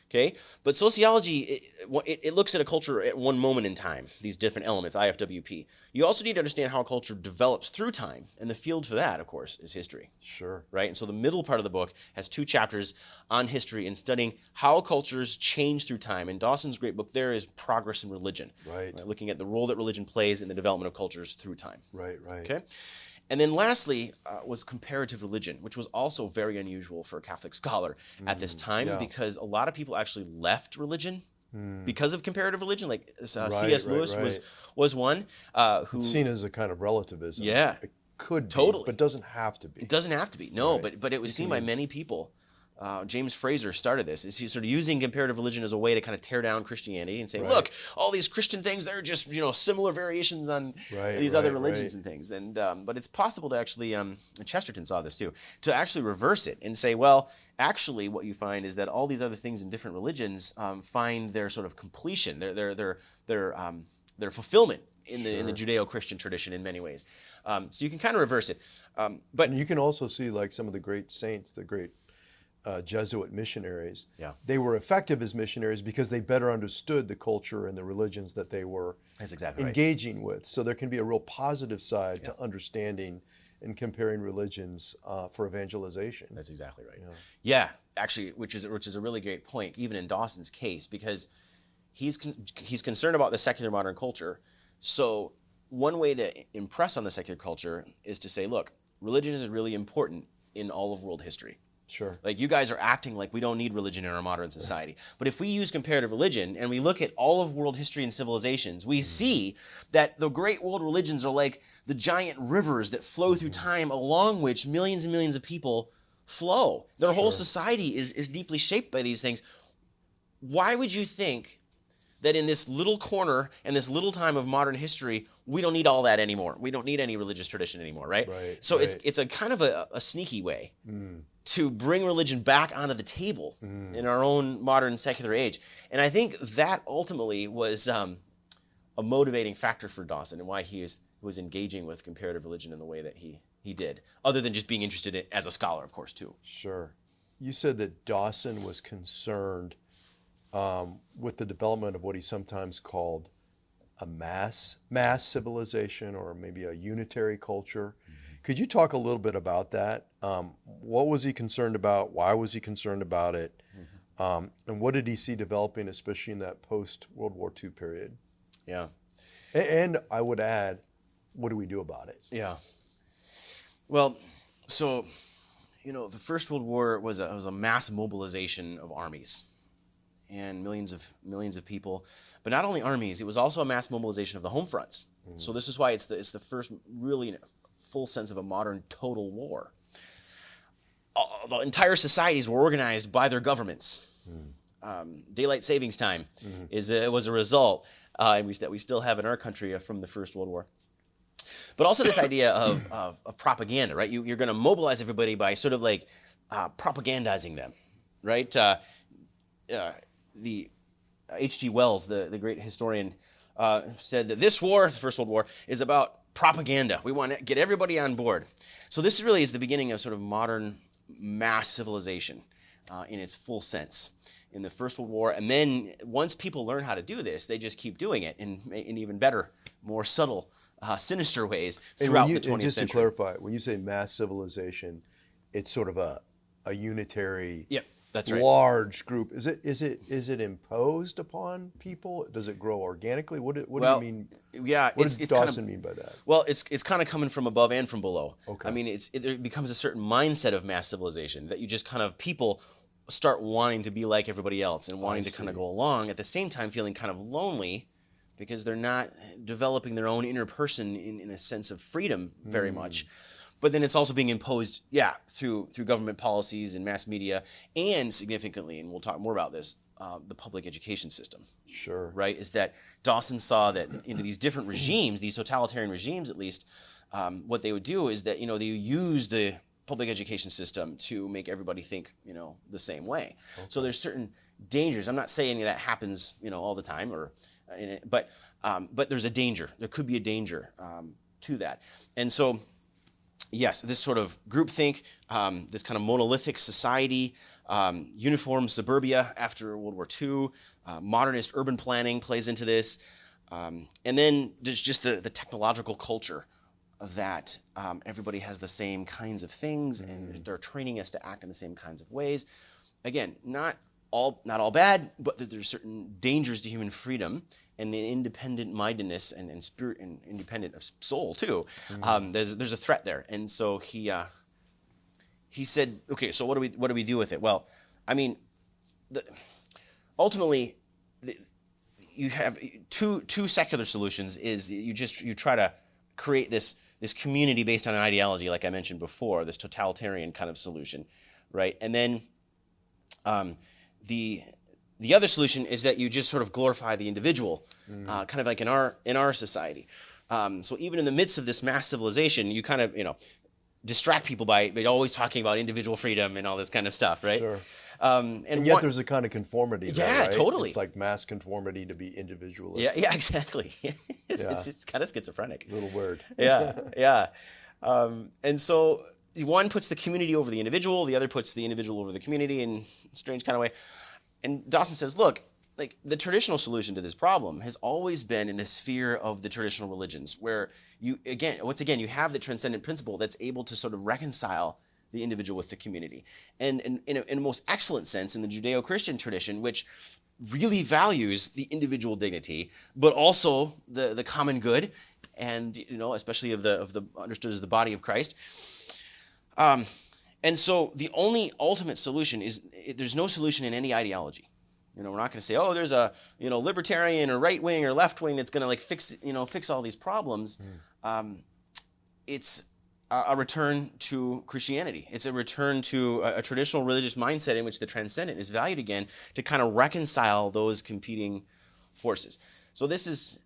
Okay. But sociology, it looks at a culture at one moment in time, these different elements, IFWP. You also need to understand how a culture develops through time. And the field for that, of course, is history. Sure. Right? And so the middle part of the book has 2 chapters on history and studying how cultures change through time. And Dawson's great book there is Progress in Religion. Right. Looking at the role that religion plays in the development of cultures through time. Right. Okay. And then lastly was comparative religion, which was also very unusual for a Catholic scholar at this time because a lot of people actually left religion because of comparative religion. Like C.S. Lewis was one who... It's seen as a kind of relativism. Yeah. It could be, but doesn't have to be. It doesn't have to be, no, but it was seen by many people. James Fraser started this. He's sort of using comparative religion as a way to kind of tear down Christianity and say, look, all these Christian things, they're just similar variations on these other religions and things. And but it's possible to actually, Chesterton saw this too, to actually reverse it and say, well, actually what you find is that all these other things in different religions find their sort of completion, their fulfillment in the Judeo-Christian tradition in many ways. So you can kind of reverse it. But and you can also see like some of the great saints, the great Jesuit missionaries. They were effective as missionaries because they better understood the culture and the religions that they were engaging with. So there can be a real positive side to understanding and comparing religions for evangelization. That's exactly right. Yeah, actually, which is a really great point, even in Dawson's case, because he's concerned about the secular modern culture. So one way to impress on the secular culture is to say, look, religion is really important in all of world history. Sure. Like, you guys are acting like we don't need religion in our modern society. But if we use comparative religion and we look at all of world history and civilizations, we see that the great world religions are like the giant rivers that flow through time, along which millions and millions of people flow. Their whole society is deeply shaped by these things. Why would you think that in this little corner and this little time of modern history, we don't need all that anymore? We don't need any religious tradition anymore, right? So it's a kind of a sneaky way to bring religion back onto the table in our own modern secular age. And I think that ultimately was a motivating factor for Dawson and why he was engaging with comparative religion in the way that he did, other than just being interested in as a scholar, of course, too. Sure. You said that Dawson was concerned with the development of what he sometimes called a mass civilization, or maybe a unitary culture. Could you talk a little bit about that? What was he concerned about? Why was he concerned about it? And what did he see developing, especially in that post-World War II period? Yeah. And I would add, what do we do about it? Yeah. Well, so, the First World War was a mass mobilization of armies and millions of people. But not only armies, it was also a mass mobilization of the home fronts. So this is why it's the first really full sense of a modern total war. The entire societies were organized by their governments. Daylight savings time was a result that we still have in our country from the First World War. But also this idea of propaganda, right? You're going to mobilize everybody by sort of like propagandizing them, right? The H.G. Wells, the great historian, said that this war, the First World War, is about propaganda. We want to get everybody on board. So this really is the beginning of sort of modern mass civilization in its full sense in the First World War. And then once people learn how to do this, they just keep doing it in even better, more subtle, sinister ways throughout the 20th century. Just to clarify, when you say mass civilization, it's sort of a unitary, that's right, large group. Is it imposed upon people? Does it grow organically? What do you mean? Yeah, what does Dawson mean by that? Well, it's kind of coming from above and from below. Okay. I mean, it becomes a certain mindset of mass civilization that you just kind of people start wanting to be like everybody else and wanting to kind of go along, at the same time feeling kind of lonely because they're not developing their own inner person in a sense of freedom very much. But then it's also being imposed, through government policies and mass media, and significantly, and we'll talk more about this, the public education system. Sure. Right? Is that Dawson saw that into these different regimes, these totalitarian regimes at least, what they would do is that, they use the public education system to make everybody think, the same way. Okay. So there's certain dangers. I'm not saying that happens, all the time, but there's a danger. There could be a danger to that. And so, yes, this sort of groupthink, this kind of monolithic society, uniform suburbia after World War II, modernist urban planning plays into this. And then there's just the technological culture that everybody has the same kinds of things and they're training us to act in the same kinds of ways. Again, not all bad, but there's certain dangers to human freedom and an independent mindedness and spirit and independent of soul too. There's a threat there, and so he said, okay, so what do we do with it? Well, I mean, ultimately, you have two secular solutions. Is you try to create this community based on an ideology, like I mentioned before, this totalitarian kind of solution, right? And then the other solution is that you just sort of glorify the individual, kind of like in our society. So even in the midst of this mass civilization, you kind of distract people by always talking about individual freedom and all this kind of stuff, right? Sure. And yet there's a kind of conformity there, right? Totally. It's like mass conformity to be individualistic. Yeah, exactly. It's kind of schizophrenic. A little weird. Yeah. And so one puts the community over the individual, the other puts the individual over the community in a strange kind of way. And Dawson says, look, like the traditional solution to this problem has always been in the sphere of the traditional religions, where you have the transcendent principle that's able to sort of reconcile the individual with the community. And in a most excellent sense in the Judeo-Christian tradition, which really values the individual dignity, but also the common good, and especially of the understood as the body of Christ. And so the only ultimate solution is there's no solution in any ideology. We're not going to say, oh, there's a libertarian or right wing or left wing that's going to like fix all these problems. It's a return to Christianity. It's a return to a traditional religious mindset in which the transcendent is valued again to kind of reconcile those competing forces. So this is,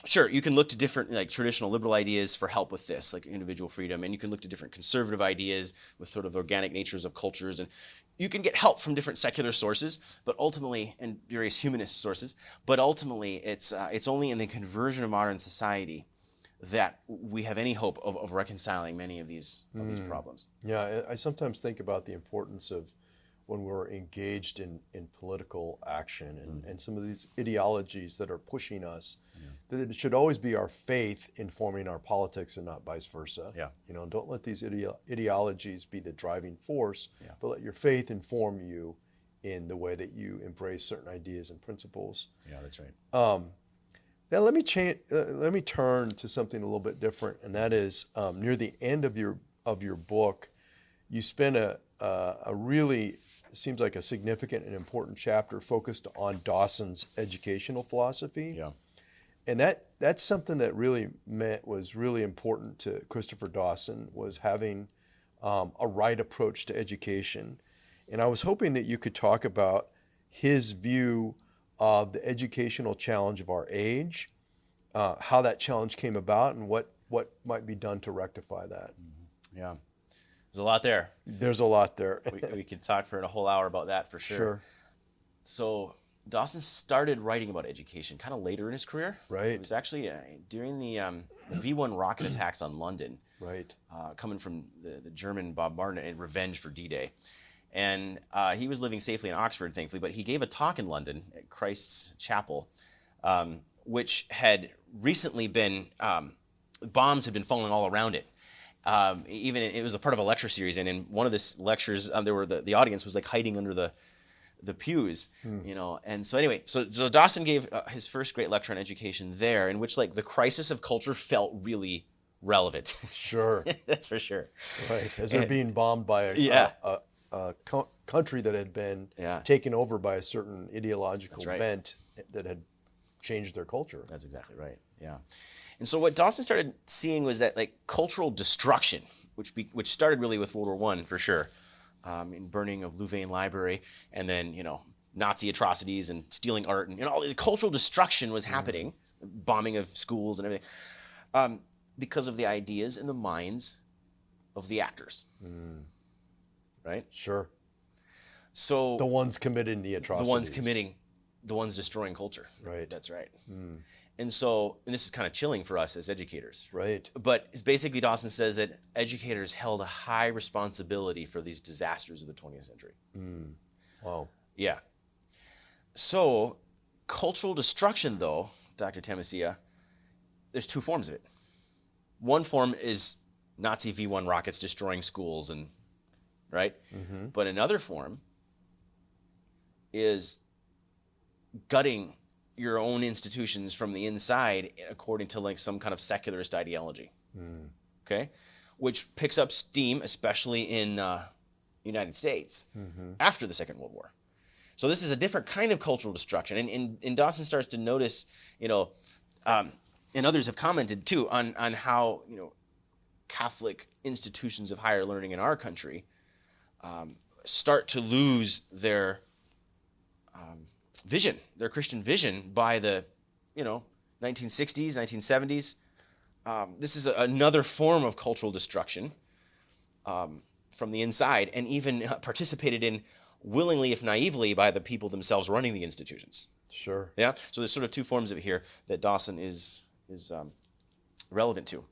sure, you can look to different like traditional liberal ideas for help with this, like individual freedom, and you can look to different conservative ideas with sort of organic natures of cultures, and you can get help from different secular sources, but ultimately, and various humanist sources, but ultimately it's only in the conversion of modern society that we have any hope of reconciling many of these problems. Yeah, I sometimes think about the importance of when we're engaged in political action and some of these ideologies that are pushing us, that it should always be our faith informing our politics and not vice versa. Yeah. Don't let these ideologies be the driving force, but let your faith inform you in the way that you embrace certain ideas and principles. Yeah, that's right. Now let me turn to something a little bit different, and that is near the end of your book, you spend a really seems like a significant and important chapter focused on Dawson's educational philosophy. Yeah. And that's something that was really important to Christopher Dawson, was having a right approach to education. And I was hoping that you could talk about his view of the educational challenge of our age, how that challenge came about, and what might be done to rectify that. Yeah. There's a lot there. There's a lot there. we could talk for a whole hour about that for sure. Sure. So Dawson started writing about education kind of later in his career. Right. It was actually during the V-1 rocket attacks on London. Right. Coming from the German bombardment and revenge for D-Day. And he was living safely in Oxford, thankfully, but he gave a talk in London at Christ's Chapel, which had recently been, bombs had been falling all around it. Even it was a part of a lecture series, and in one of the lectures, the audience was like hiding under the pews, And so anyway, so Dawson gave his first great lecture on education there, in which like the crisis of culture felt really relevant. Sure. That's for sure. Right. As they're being bombed by a country that had been taken over by a certain ideological bent that had changed their culture. That's exactly right. Yeah. And so what Dawson started seeing was that like cultural destruction, which started really with World War I for sure, in burning of Louvain Library, and then Nazi atrocities and stealing art, and all the cultural destruction was happening, bombing of schools and everything, because of the ideas and the minds of the actors. Right? Sure. So the ones committing the atrocities. The ones destroying culture. Right. That's right. And this is kind of chilling for us as educators. Right. But it's basically Dawson says that educators held a high responsibility for these disasters of the 20th century. Wow. Yeah. So cultural destruction, though, Dr. Tamisiea, there's two forms of it. One form is Nazi V-1 rockets destroying schools, right? But another form is gutting your own institutions from the inside according to like some kind of secularist ideology. Okay? Which picks up steam, especially in the United States after the Second World War. So this is a different kind of cultural destruction. And Dawson starts to notice, and others have commented too, on how, Catholic institutions of higher learning in our country start to lose their vision, their Christian vision by the, 1960s, 1970s. This is another form of cultural destruction from the inside, and even participated in willingly, if naively, by the people themselves running the institutions. Sure. Yeah. So there's sort of two forms of it here that Dawson is relevant to.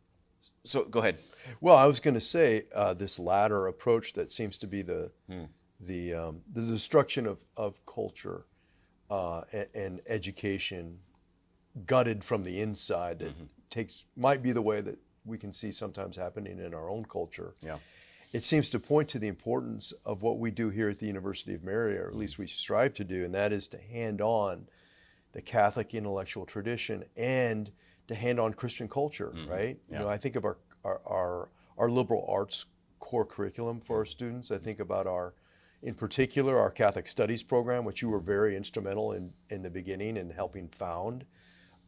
So go ahead. Well, I was going to say this latter approach that seems to be the destruction of culture and education, gutted from the inside, that might be the way that we can see sometimes happening in our own culture. Yeah. It seems to point to the importance of what we do here at the University of Mary, or at least we strive to do, and that is to hand on the Catholic intellectual tradition and to hand on Christian culture, right? Yeah. I think of our liberal arts core curriculum for our students. I think about in particular, our Catholic Studies program, which you were very instrumental in the beginning in helping found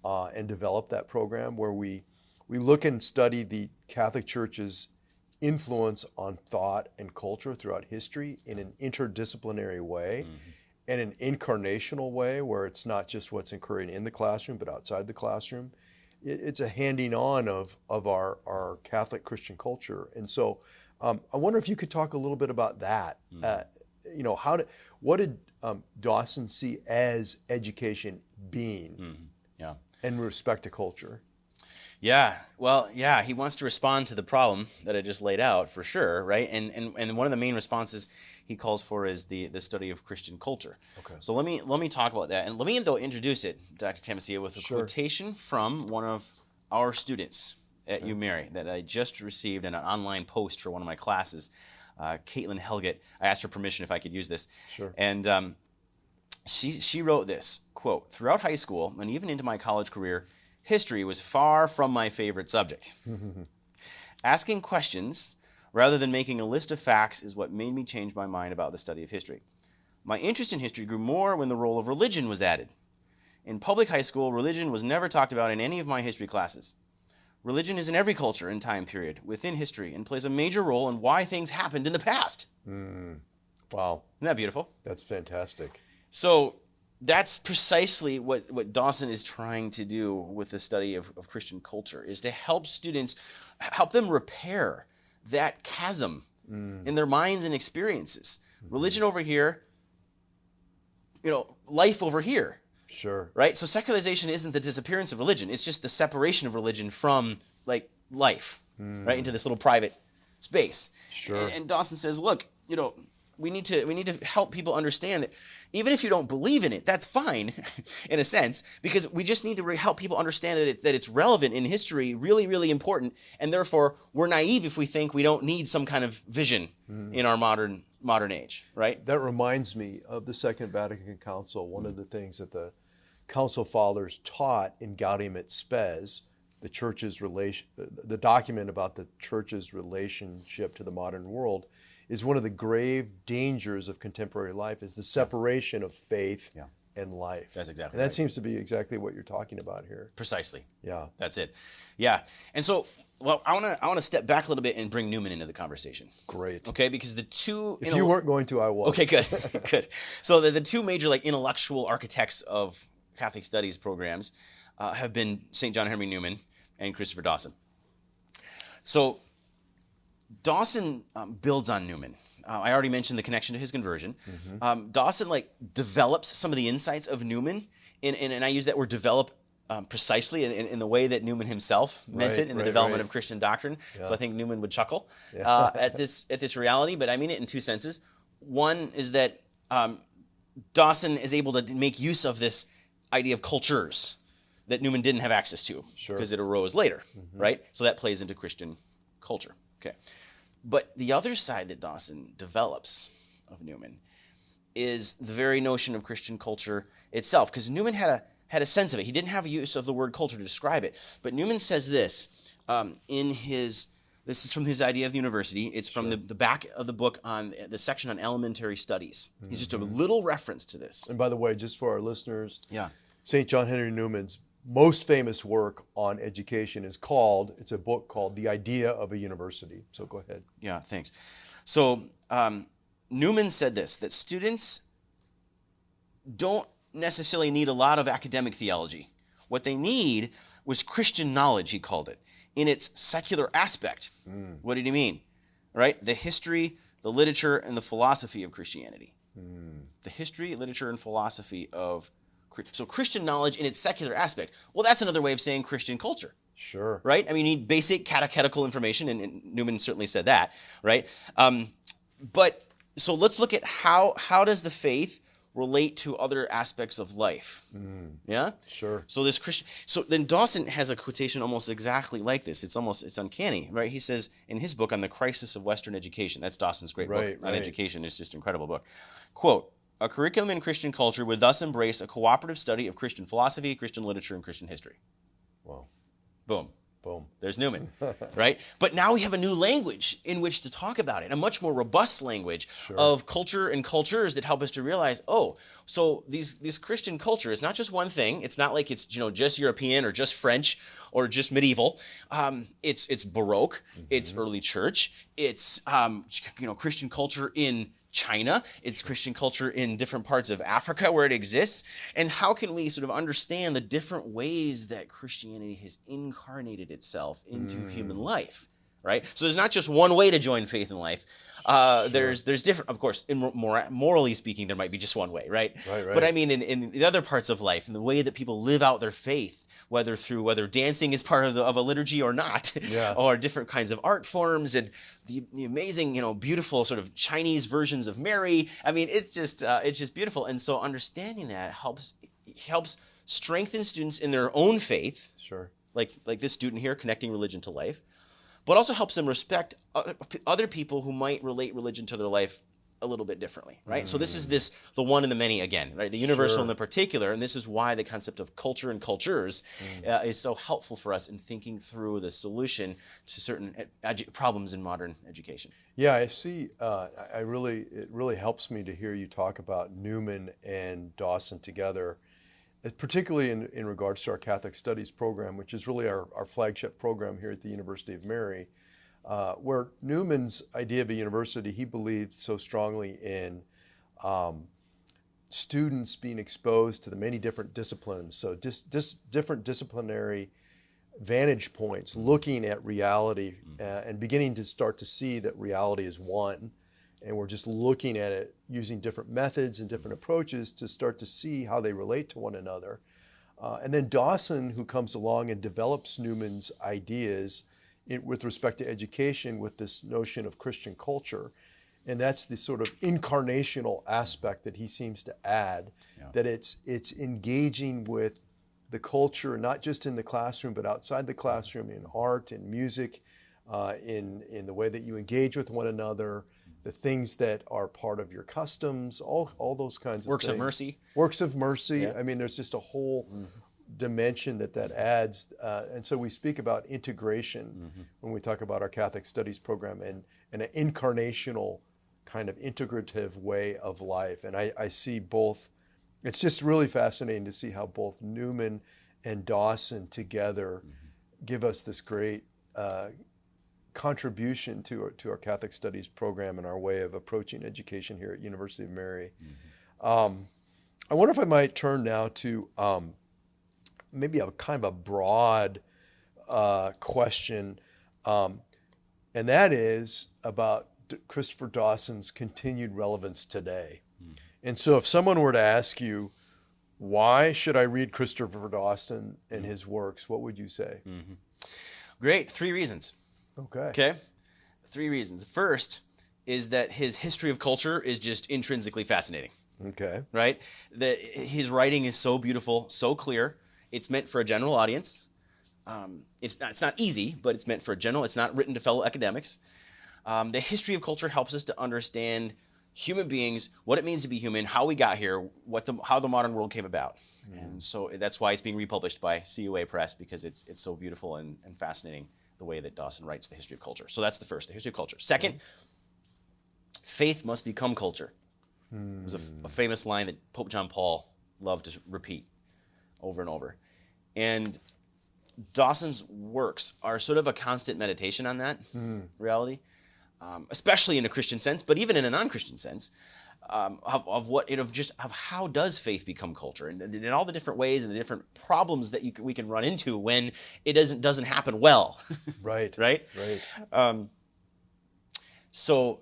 and develop that program, where we look and study the Catholic Church's influence on thought and culture throughout history in an interdisciplinary way and an incarnational way, where it's not just what's occurring in the classroom but outside the classroom. It's a handing on of our Catholic Christian culture. And so I wonder if you could talk a little bit about that. What did Dawson see as education being in respect to culture? Yeah, well, yeah, he wants to respond to the problem that I just laid out, for sure, right? And one of the main responses he calls for is the study of Christian culture. Okay. So let me talk about that, and let me though introduce it, Dr. Tamisiea, with a quotation from one of our students at UMary that I just received in an online post for one of my classes. Caitlin Helgett. I asked her permission if I could use this. Sure. And she wrote this, quote, "Throughout high school and even into my college career, history was far from my favorite subject. Asking questions rather than making a list of facts is what made me change my mind about the study of history. My interest in history grew more when the role of religion was added. In public high school, religion was never talked about in any of my history classes. Religion is in every culture and time period within history and plays a major role in why things happened in the past." Wow. Isn't that beautiful? That's fantastic. So that's precisely what Dawson is trying to do with the study of Christian culture, is to help students, help them repair that chasm in their minds and experiences. Religion over here, life over here. Sure. Right? So secularization isn't the disappearance of religion. It's just the separation of religion from life, right, into this little private space. Sure. And Dawson says, look, we need to help people understand that even if you don't believe in it, that's fine in a sense, because we just need to help people understand that it's relevant in history, really, really important, and therefore we're naive if we think we don't need some kind of vision in our modern age, right? That reminds me of the Second Vatican Council. One of the things that the Council Fathers taught in Gaudium et Spes, the document about the church's relationship to the modern world, is one of the grave dangers of contemporary life is the separation of faith and life. That's exactly and that right. seems to be exactly what you're talking about here. Precisely. Yeah. That's it. Yeah. And so, I want to step back a little bit and bring Newman into the conversation. Great. Okay, because the two... If you weren't going to, I was. Okay, good. Good. So the two major intellectual architects of Catholic studies programs have been St. John Henry Newman and Christopher Dawson. So Dawson builds on Newman. I already mentioned the connection to his conversion. Dawson develops some of the insights of Newman, and I use that word develop precisely in the way that Newman himself meant it in the development of Christian doctrine. Yeah. So I think Newman would chuckle at this reality, but I mean it in two senses. One is that Dawson is able to make use of this idea of cultures that Newman didn't have access to because it arose later, right? So that plays into Christian culture. Okay. But the other side that Dawson develops of Newman is the very notion of Christian culture itself, because Newman had a sense of it. He didn't have a use of the word culture to describe it, but Newman says this this is from his idea of the university. It's from the back of the book on the section on elementary studies. He's just a little reference to this. And by the way, just for our listeners, St. John Henry Newman's most famous work on education it's a book called The Idea of a University. So go ahead. Yeah, thanks. So Newman said this, that students don't necessarily need a lot of academic theology. What they need was Christian knowledge, he called it, in its secular aspect. What did he mean? Right? The history, the literature, and the philosophy of Christianity. The history, literature, and philosophy of So Christian knowledge in its secular aspect. Well, that's another way of saying Christian culture. Sure. Right? I mean, you need basic catechetical information, and Newman certainly said that, right? But so let's look at how does the faith relate to other aspects of life? Yeah? Sure. So then Dawson has a quotation almost exactly like this. It's uncanny, right? He says in his book on the crisis of Western education, that's Dawson's great book on education. It's just an incredible book. Quote, "A curriculum in Christian culture would thus embrace a cooperative study of Christian philosophy, Christian literature, and Christian history." Wow. Boom. Boom. There's Newman, right? But now we have a new language in which to talk about it, a much more robust language of culture and cultures that help us to realize, oh, so these Christian cultures, not just one thing. It's not like it's just European or just French or just medieval. It's Baroque. It's early church. It's Christian culture in China, it's Christian culture in different parts of Africa where it exists, and how can we sort of understand the different ways that Christianity has incarnated itself into human life, right? So there's not just one way to join faith in life. There's different, of course, morally speaking, there might be just one way, right? Right. But I mean, in the other parts of life, in the way that people live out their faith, whether dancing is part of a liturgy or not, or different kinds of art forms and the amazing, beautiful sort of Chinese versions of Mary. I mean, it's just beautiful. And so understanding that helps strengthen students in their own faith. Sure. Like this student here, connecting religion to life, but also helps them respect other people who might relate religion to their life a little bit differently, right? So this is the one and the many again, right? The universal and the particular, and this is why the concept of culture and cultures is so helpful for us in thinking through the solution to certain problems in modern education. Yeah, I see. It really helps me to hear you talk about Newman and Dawson together, particularly in regards to our Catholic Studies program, which is really our flagship program here at the University of Mary. Where Newman's idea of a university, he believed so strongly in students being exposed to the many different disciplines, so different disciplinary vantage points, looking at reality and beginning to start to see that reality is one, and we're just looking at it using different methods and different approaches to start to see how they relate to one another. And then Dawson, who comes along and develops Newman's ideas with respect to education with this notion of Christian culture. And that's the sort of incarnational aspect that he seems to add, that it's engaging with the culture, not just in the classroom, but outside the classroom, in art, in music, in the way that you engage with one another, the things that are part of your customs, all those kinds of Works things. of mercy. Works of mercy. Yeah. I mean, there's just a whole dimension that adds, and so we speak about integration when we talk about our Catholic Studies program and an incarnational kind of integrative way of life. And I see both. It's just really fascinating to see how both Newman and Dawson together give us this great contribution to our Catholic Studies program and our way of approaching education here at University of Mary. I wonder if I might turn now to maybe a kind of a broad question, and that is about Christopher Dawson's continued relevance today. And so if someone were to ask you, why should I read Christopher Dawson and his works, what would you say? Great. 3 reasons. Okay. 3 reasons. The first is that his history of culture is just intrinsically fascinating. Okay. Right? His writing is so beautiful, so clear. It's meant for a general audience. It's not easy, but it's meant for a general. It's not written to fellow academics. The history of culture helps us to understand human beings, what it means to be human, how we got here, how the modern world came about. And so that's why it's being republished by CUA Press, because it's so beautiful and fascinating the way that Dawson writes the history of culture. So that's the first, the history of culture. Second, faith must become culture. It was a famous line that Pope John Paul loved to repeat over and over. And Dawson's works are sort of a constant meditation on that reality, especially in a Christian sense, but even in a non-Christian sense, of how does faith become culture, and in all the different ways and the different problems that we can run into when it doesn't happen well. Right. Right. So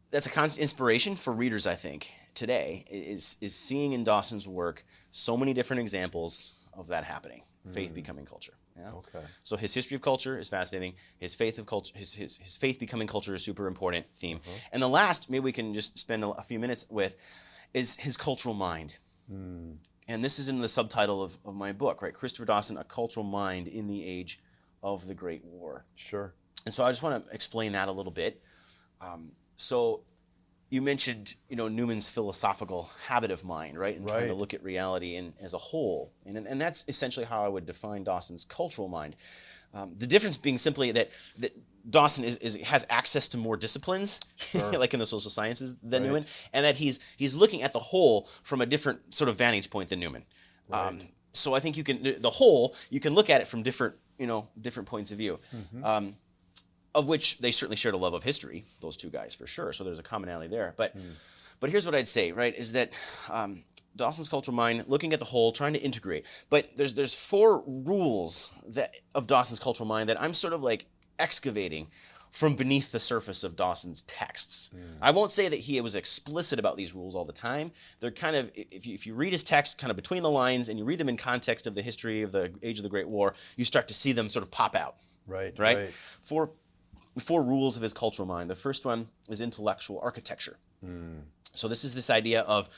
that's a constant inspiration for readers, I think, today, is seeing in Dawson's work so many different examples of that happening, faith becoming culture. Yeah? Okay. So his history of culture is fascinating. His faith of culture, his faith becoming culture is a super important theme. And the last, maybe we can just spend a few minutes with, is his cultural mind. And this is in the subtitle of my book, right? Christopher Dawson, A Cultural Mind in the Age of the Great War. Sure. And so I just want to explain that a little bit. So, you mentioned, Newman's philosophical habit of mind, right? And trying to look at reality as a whole. And that's essentially how I would define Dawson's cultural mind. The difference being simply that Dawson has access to more disciplines, like in the social sciences, than Newman, and that he's looking at the whole from a different sort of vantage point than Newman. So I think you can look at it from different points of view. Of which they certainly shared a love of history, those two guys, for sure. So there's a commonality there. But here's what I'd say, right, is that Dawson's cultural mind, looking at the whole, trying to integrate. But there's 4 rules of Dawson's cultural mind that I'm sort of like excavating from beneath the surface of Dawson's texts. I won't say that he was explicit about these rules all the time. They're kind of, if you read his text kind of between the lines and you read them in context of the history of the age of the Great War, you start to see them sort of pop out. Right? 4 rules of his cultural mind. The first one is intellectual architecture. So this is this idea of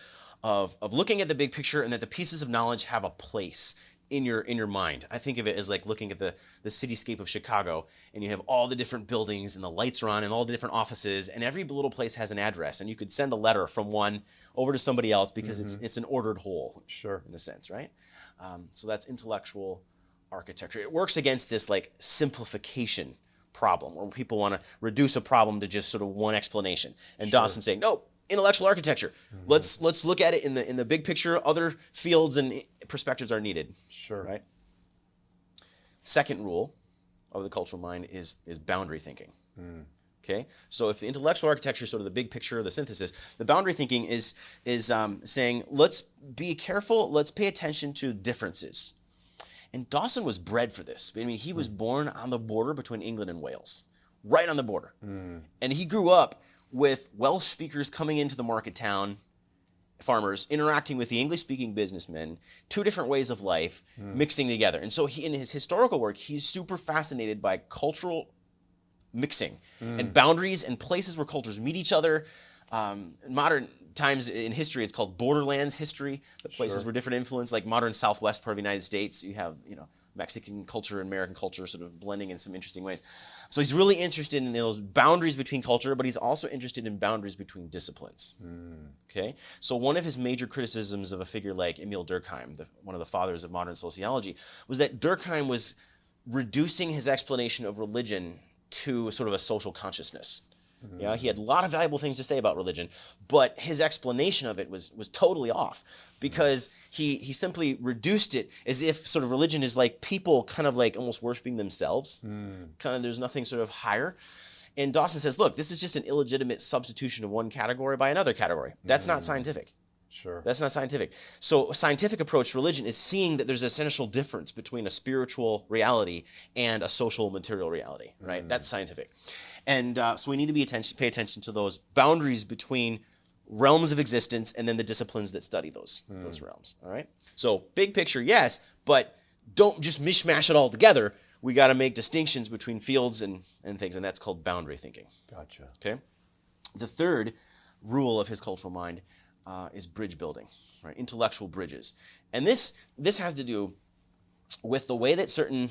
looking at the big picture and that the pieces of knowledge have a place in your mind. I think of it as like looking at the cityscape of Chicago, and you have all the different buildings and the lights are on and all the different offices, and every little place has an address, and you could send a letter from one over to somebody else because it's an ordered whole, in a sense, right? So that's intellectual architecture. It works against this like simplification problem, where people want to reduce a problem to just sort of one explanation. And Dawson's saying, no, intellectual architecture. Let's look at it in the big picture. Other fields and perspectives are needed. Right? Second rule of the cultural mind is boundary thinking. Okay? So if the intellectual architecture is sort of the big picture, the synthesis, the boundary thinking is saying, let's be careful, let's pay attention to differences. And Dawson was bred for this. I mean, he was born on the border between England and Wales, right on the border. And he grew up with Welsh speakers coming into the market town, farmers, interacting with the English-speaking businessmen, 2 different ways of life, mixing together. And so in his historical work, he's super fascinated by cultural mixing and boundaries and places where cultures meet each other. Modern times in history, it's called borderlands history, the places where different influence, like modern southwest part of the United States, you have, Mexican culture and American culture sort of blending in some interesting ways. So he's really interested in those boundaries between culture, but he's also interested in boundaries between disciplines. Okay? So one of his major criticisms of a figure like Emil Durkheim, one of the fathers of modern sociology, was that Durkheim was reducing his explanation of religion to sort of a social consciousness. He had a lot of valuable things to say about religion, but his explanation of it was totally off, because he simply reduced it as if sort of religion is like people kind of like almost worshiping themselves. Kind of there's nothing sort of higher. And Dawson says, look, this is just an illegitimate substitution of one category by another category. That's not scientific. That's not scientific. So a scientific approach to religion is seeing that there's an essential difference between a spiritual reality and a social material reality, right? That's scientific. And so we need to pay attention to those boundaries between realms of existence and then the disciplines that study those realms, all right? So big picture, yes, but don't just mishmash it all together. We got to make distinctions between fields and things, and that's called boundary thinking. Gotcha. Okay? The third rule of his cultural mind is bridge building, right? Intellectual bridges. And this has to do with the way that certain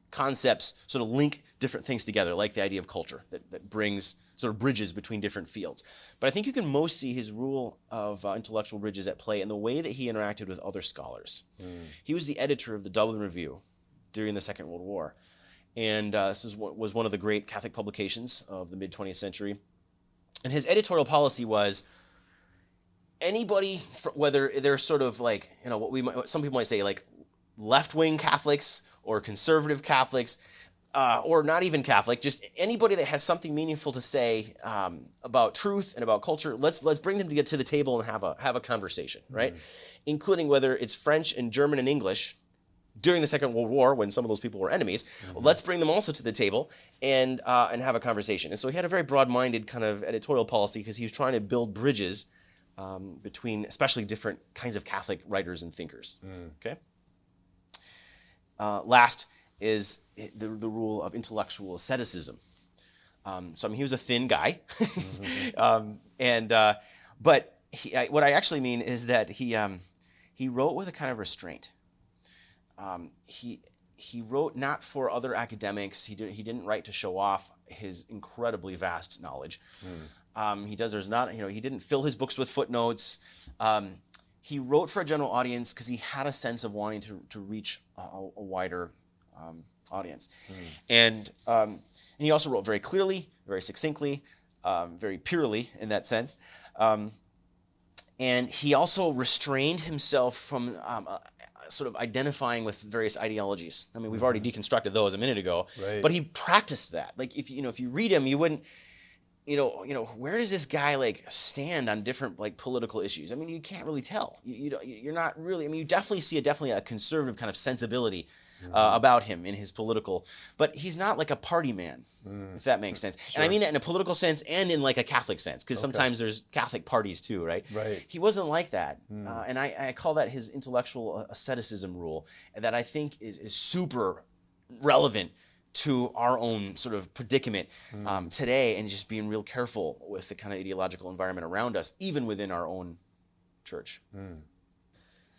concepts sort of link different things together, like the idea of culture that brings sort of bridges between different fields. But I think you can most see his rule of intellectual bridges at play in the way that he interacted with other scholars. He was the editor of the Dublin Review during the Second World War. And this was one of the great Catholic publications of the mid-20th century. And his editorial policy was, anybody, whether they're sort of like, what some people might say like left-wing Catholics or conservative Catholics, or not even Catholic, just anybody that has something meaningful to say about truth and about culture, let's bring them to get to the table and have a conversation, right? Including whether it's French and German and English during the Second World War, when some of those people were enemies. Let's bring them also to the table and have a conversation. And so he had a very broad-minded kind of editorial policy, because he was trying to build bridges between especially different kinds of Catholic writers and thinkers. Okay. Last is the rule of intellectual asceticism. So I mean, he was a thin guy, but what I actually mean is that he wrote with a kind of restraint. He he wrote not for other academics. He didn't write to show off his incredibly vast knowledge. He didn't fill his books with footnotes. He wrote for a general audience because he had a sense of wanting to reach a wider audience. And he also wrote very clearly, very succinctly, very purely in that sense. And he also restrained himself from sort of identifying with various ideologies. I mean, we've already deconstructed those a minute ago, Right. but he practiced that. Like if you read him, you wouldn't, where does this guy like stand on different like political issues? I mean, you can't really tell. You're not really. I mean, you definitely see a conservative kind of sensibility about him in his political, but he's not like a party man, if that makes sense. Sure. And I mean that in a political sense and in like a Catholic sense, because sometimes there's Catholic parties too, right? Right. He wasn't like that, and I call that his intellectual asceticism rule, and that I think is super relevant to our own sort of predicament today, and just being real careful with the kind of ideological environment around us, even within our own church.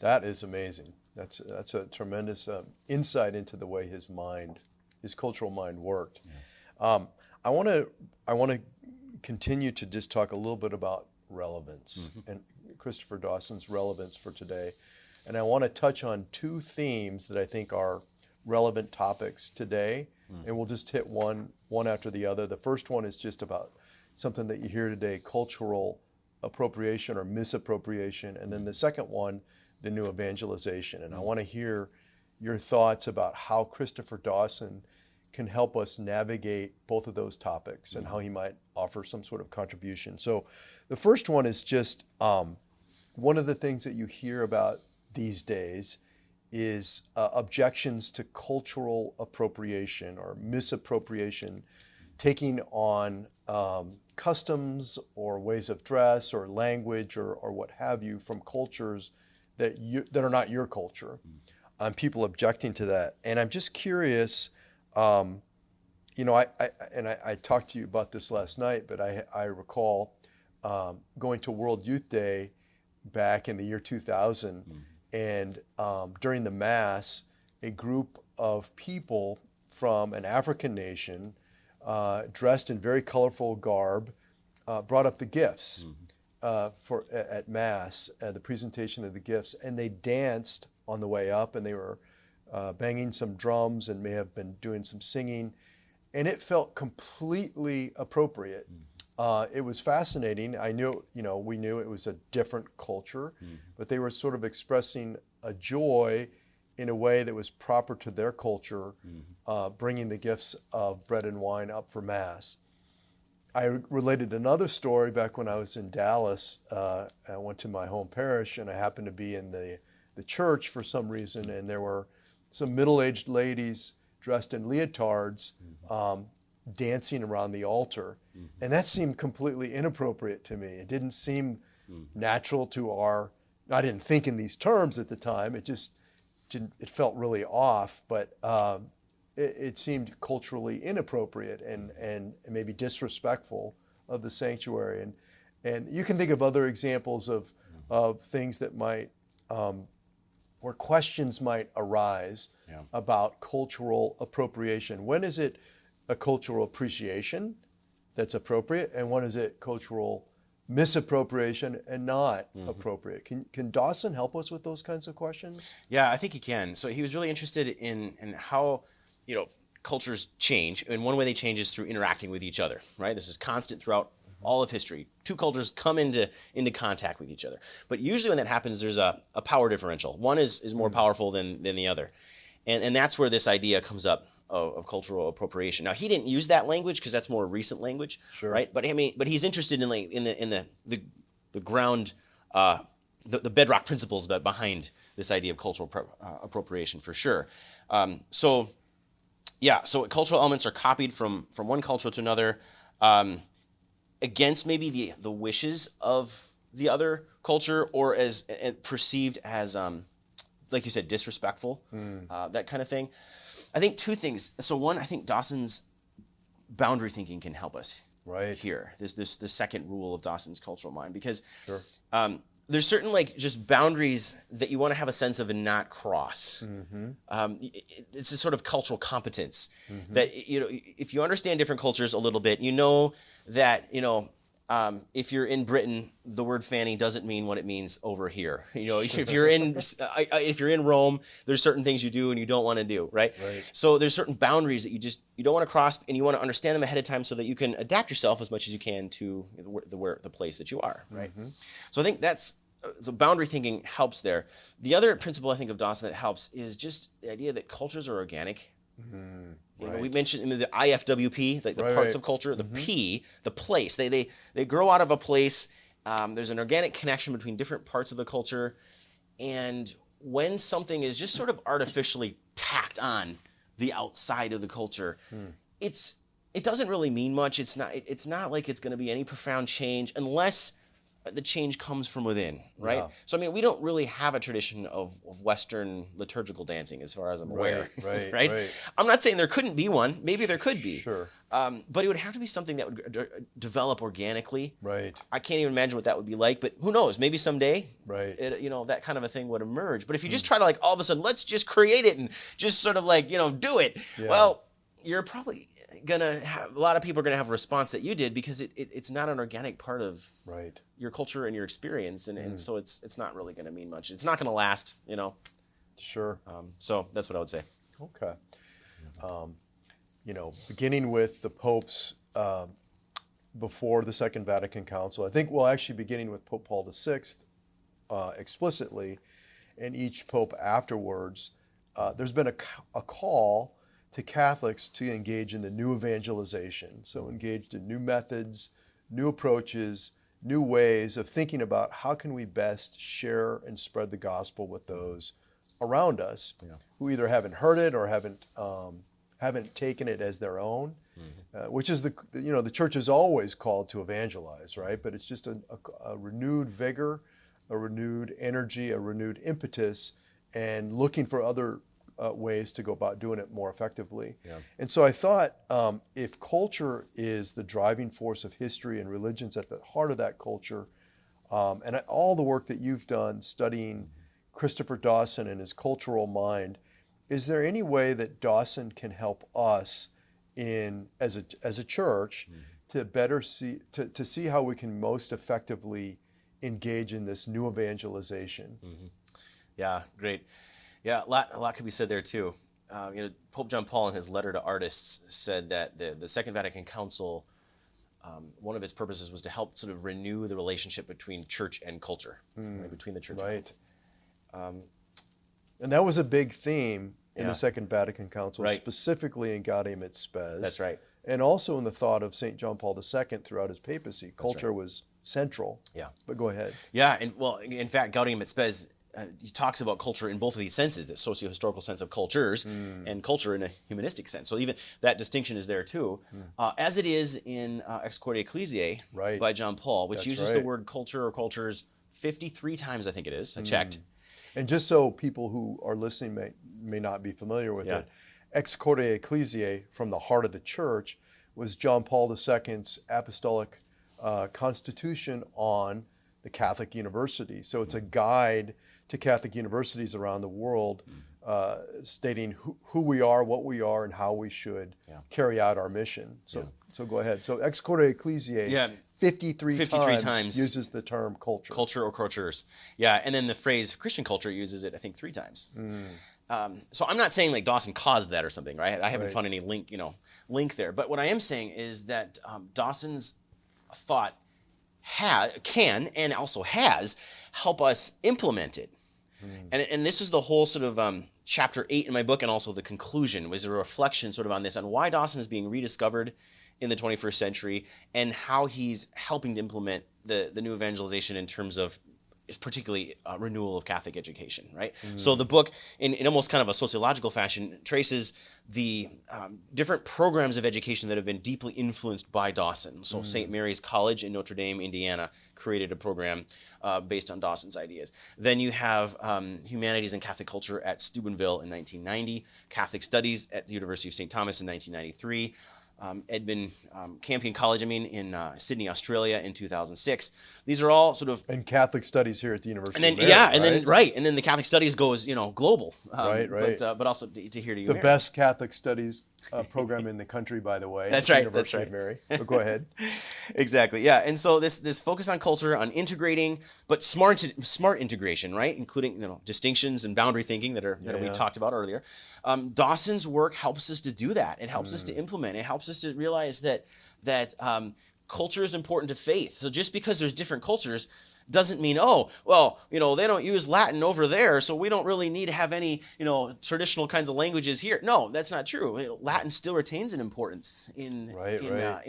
That is amazing. That's a tremendous insight into the way his cultural mind worked. I want to continue to just talk a little bit about relevance and Christopher Dawson's relevance for today, and I want to touch on two themes that I think are relevant topics today, and we'll just hit one after the other. The first one is just about something that you hear today: cultural appropriation or misappropriation, and then the second one, the new evangelization. And I want to hear your thoughts about how Christopher Dawson can help us navigate both of those topics and how he might offer some sort of contribution. So the first one is just one of the things that you hear about these days is objections to cultural appropriation or misappropriation, taking on customs or ways of dress or language or what have you from cultures that are not your culture. People objecting to that. And I'm just curious, I talked to you about this last night, but I recall going to World Youth Day back in the year 2000, and during the Mass, a group of people from an African nation, dressed in very colorful garb, brought up the gifts. At Mass, the presentation of the gifts, and they danced on the way up, and they were banging some drums and may have been doing some singing, and it felt completely appropriate. It was fascinating. I knew, we knew it was a different culture, but they were sort of expressing a joy in a way that was proper to their culture, bringing the gifts of bread and wine up for Mass. I related another story back when I was in Dallas. I went to my home parish, and I happened to be in the church for some reason, and there were some middle-aged ladies dressed in leotards dancing around the altar. And that seemed completely inappropriate to me. It didn't seem natural to I didn't think in these terms at the time. It just didn't, it felt really off, but it seemed culturally inappropriate and maybe disrespectful of the sanctuary. And you can think of other examples of things that might, where questions might arise about cultural appropriation. When is it a cultural appreciation that's appropriate, and when is it cultural misappropriation and not appropriate? Can Dawson help us with those kinds of questions? Yeah, I think he can. So he was really interested in how cultures change, and one way they change is through interacting with each other, right? This is constant throughout all of history. Two cultures come into contact with each other. But usually when that happens, there's a power differential. One is more powerful than the other. And that's where this idea comes up of cultural appropriation. Now, he didn't use that language because that's more recent language, right? But he's interested in the ground, the bedrock principles behind this idea of cultural appropriation for sure. So cultural elements are copied from one culture to another, against maybe the wishes of the other culture, or as perceived as, like you said, disrespectful, that kind of thing. I think two things. So one, I think Dawson's boundary thinking can help us here. There's the second rule of Dawson's cultural mind, because there's certain like just boundaries that you want to have a sense of and not cross. It's a sort of cultural competence that, you know, if you understand different cultures a little bit, you know that, you know, if you're in Britain, the word fanny doesn't mean what it means over here. You know, if you're in Rome, there's certain things you do and you don't want to do, right? So there's certain boundaries that you don't want to cross, and you want to understand them ahead of time so that you can adapt yourself as much as you can to the place that you are, right? So I think so boundary thinking helps there. The other principle I think of Dawson that helps is just the idea that cultures are organic. You know, we mentioned the IFWP, like the parts of culture, the P, the place. They grow out of a place. There's an organic connection between different parts of the culture. And when something is just sort of artificially tacked on the outside of the culture, it doesn't really mean much. It's not like it's going to be any profound change unless the change comes from within, right? Yeah. So, I mean, we don't really have a tradition of Western liturgical dancing as far as I'm aware, right? I'm not saying there couldn't be one. Maybe there could be. Sure. But it would have to be something that would develop organically. Right. I can't even imagine what that would be like, but who knows? Maybe someday, you know, that kind of a thing would emerge. But if you just try to like all of a sudden, let's just create it and just sort of like, you know, do it. Yeah. Well, you're probably gonna have a lot of people are gonna have a response that you did because it's not an organic part of your culture and your experience, and so it's not really gonna mean much. It's not gonna last, you know. Sure. So that's what I would say. Okay. You know, beginning with the popes before the Second Vatican Council, I think, well, actually beginning with Pope Paul VI explicitly, and each pope afterwards, there's been a call to Catholics to engage in the new evangelization. So engaged in new methods, new approaches, new ways of thinking about how can we best share and spread the gospel with those around us who either haven't heard it or haven't taken it as their own, which is the church is always called to evangelize, right? But it's just a renewed vigor, a renewed energy, a renewed impetus, and looking for other ways to go about doing it more effectively. Yeah. And so I thought if culture is the driving force of history and religion's at the heart of that culture, and all the work that you've done studying Christopher Dawson and his cultural mind, is there any way that Dawson can help us as a church to better see how we can most effectively engage in this new evangelization? Yeah, great. Yeah, a lot could be said there too. Pope John Paul in his letter to artists said that the Second Vatican Council, one of its purposes was to help sort of renew the relationship between church and culture, between the church and culture. And that was a big theme in the Second Vatican Council, specifically in Gaudium et Spes. That's right. And also in the thought of St. John Paul II throughout his papacy. Culture was central. Yeah. But go ahead. Yeah, and well, in fact, Gaudium et Spes, he talks about culture in both of these senses, the socio-historical sense of cultures and culture in a humanistic sense. So even that distinction is there too, as it is in Ex Corde Ecclesiae by John Paul, which uses the word culture or cultures 53 times, I think it is. I checked. And just so people who are listening may not be familiar with it, Ex Corde Ecclesiae, from the heart of the church, was John Paul II's apostolic constitution on the Catholic university. So it's a guide to Catholic universities around the world, stating who we are, what we are, and how we should carry out our mission. So go ahead. So Ex Corde Ecclesiae 53 times uses the term culture. Culture or cultures. Yeah, and then the phrase Christian culture uses it, I think, 3 times. So I'm not saying like Dawson caused that or something, right? I haven't found any link there. But what I am saying is that Dawson's thought can and also has help us implement it. And this is the whole sort of chapter 8 in my book, and also the conclusion was a reflection sort of on this, on why Dawson is being rediscovered in the 21st century and how he's helping to implement the new evangelization in terms of particularly renewal of Catholic education, right? So the book, in almost kind of a sociological fashion, traces the different programs of education that have been deeply influenced by Dawson. So St. Mary's College in Notre Dame, Indiana, created a program based on Dawson's ideas. Then you have Humanities and Catholic Culture at Steubenville in 1990, Catholic Studies at the University of St. Thomas in 1993, Edmund Campion College, in Sydney, Australia in 2006. These are all sort of... And Catholic Studies here at the University And then, of Maryland, and then the Catholic Studies goes, global. Right. But also to here to the best Catholic Studies program in the country, by the way. That's at right. the University of Mary. But go ahead. Exactly. Yeah. And so this focus on culture, on integrating, but smart integration, right? Including distinctions and boundary thinking that we talked about earlier. Dawson's work helps us to do that. It helps us to implement. It helps us to realize that culture is important to faith. So just because there's different cultures doesn't mean, they don't use Latin over there, so we don't really need to have any, traditional kinds of languages here. No, that's not true. Latin still retains an importance in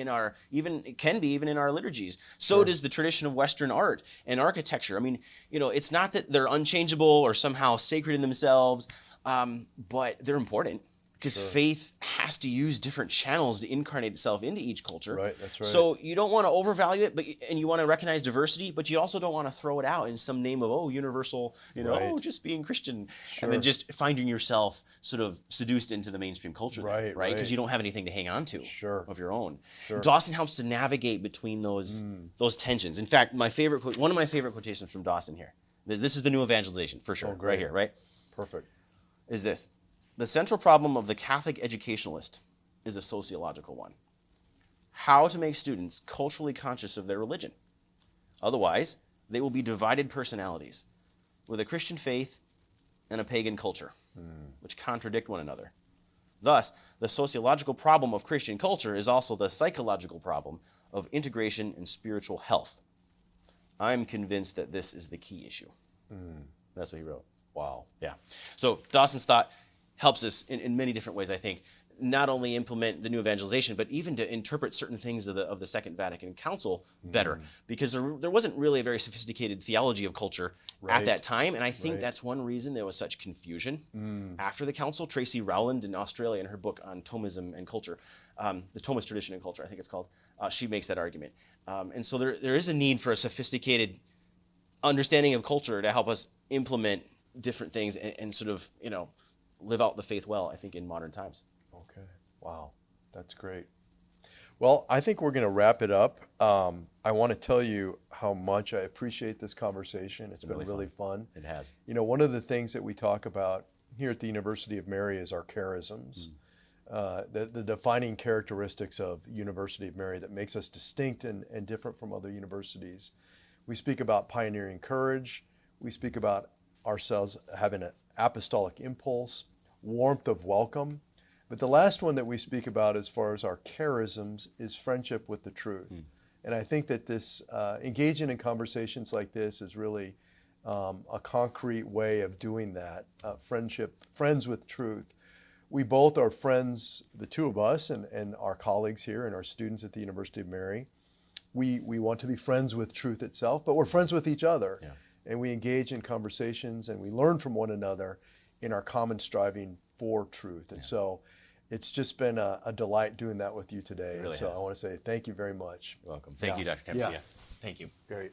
our, even it can be even in our liturgies. So does the tradition of Western art and architecture. It's not that they're unchangeable or somehow sacred in themselves, but they're important. Because faith has to use different channels to incarnate itself into each culture. Right, that's right. So you don't want to overvalue it, and you want to recognize diversity, but you also don't want to throw it out in some name of, universal, just being Christian. Sure. And then just finding yourself sort of seduced into the mainstream culture. Right? Because you don't have anything to hang on to of your own. Sure. Dawson helps to navigate between those tensions. In fact, one of my favorite quotations from Dawson here, this is the new evangelization, for sure, right here, right? Perfect. Is this. The central problem of the Catholic educationalist is a sociological one. How to make students culturally conscious of their religion. Otherwise, they will be divided personalities with a Christian faith and a pagan culture, which contradict one another. Thus, the sociological problem of Christian culture is also the psychological problem of integration and spiritual health. I'm convinced that this is the key issue. That's what he wrote. Wow. Yeah. So Dawson's thought helps us in many different ways, I think, not only implement the new evangelization, but even to interpret certain things of the Second Vatican Council better, because there wasn't really a very sophisticated theology of culture at that time, and I think that's one reason there was such confusion after the Council. Tracy Rowland in Australia, in her book on Thomism and Culture, the Thomist Tradition and Culture, I think it's called, she makes that argument. And so there is a need for a sophisticated understanding of culture to help us implement different things and sort of, live out the faith well, I think, in modern times. Okay. Wow. That's great. Well, I think we're going to wrap it up. I want to tell you how much I appreciate this conversation. It's been really fun. It has. One of the things that we talk about here at the University of Mary is our charisms, the defining characteristics of University of Mary that makes us distinct and different from other universities. We speak about pioneering courage. We speak about ourselves having an apostolic impulse, warmth of welcome. But the last one that we speak about as far as our charisms is friendship with the truth. And I think that this engaging in conversations like this is really a concrete way of doing that. Friends with truth. We both are friends, the two of us and our colleagues here and our students at the University of Mary. We want to be friends with truth itself, but we're friends with each other. Yeah. And we engage in conversations and we learn from one another in our common striving for truth. And so it's just been a delight doing that with you today. Really and so I want to say thank you very much. You're welcome. Thank you, Dr. Tamisiea. Thank you. Great.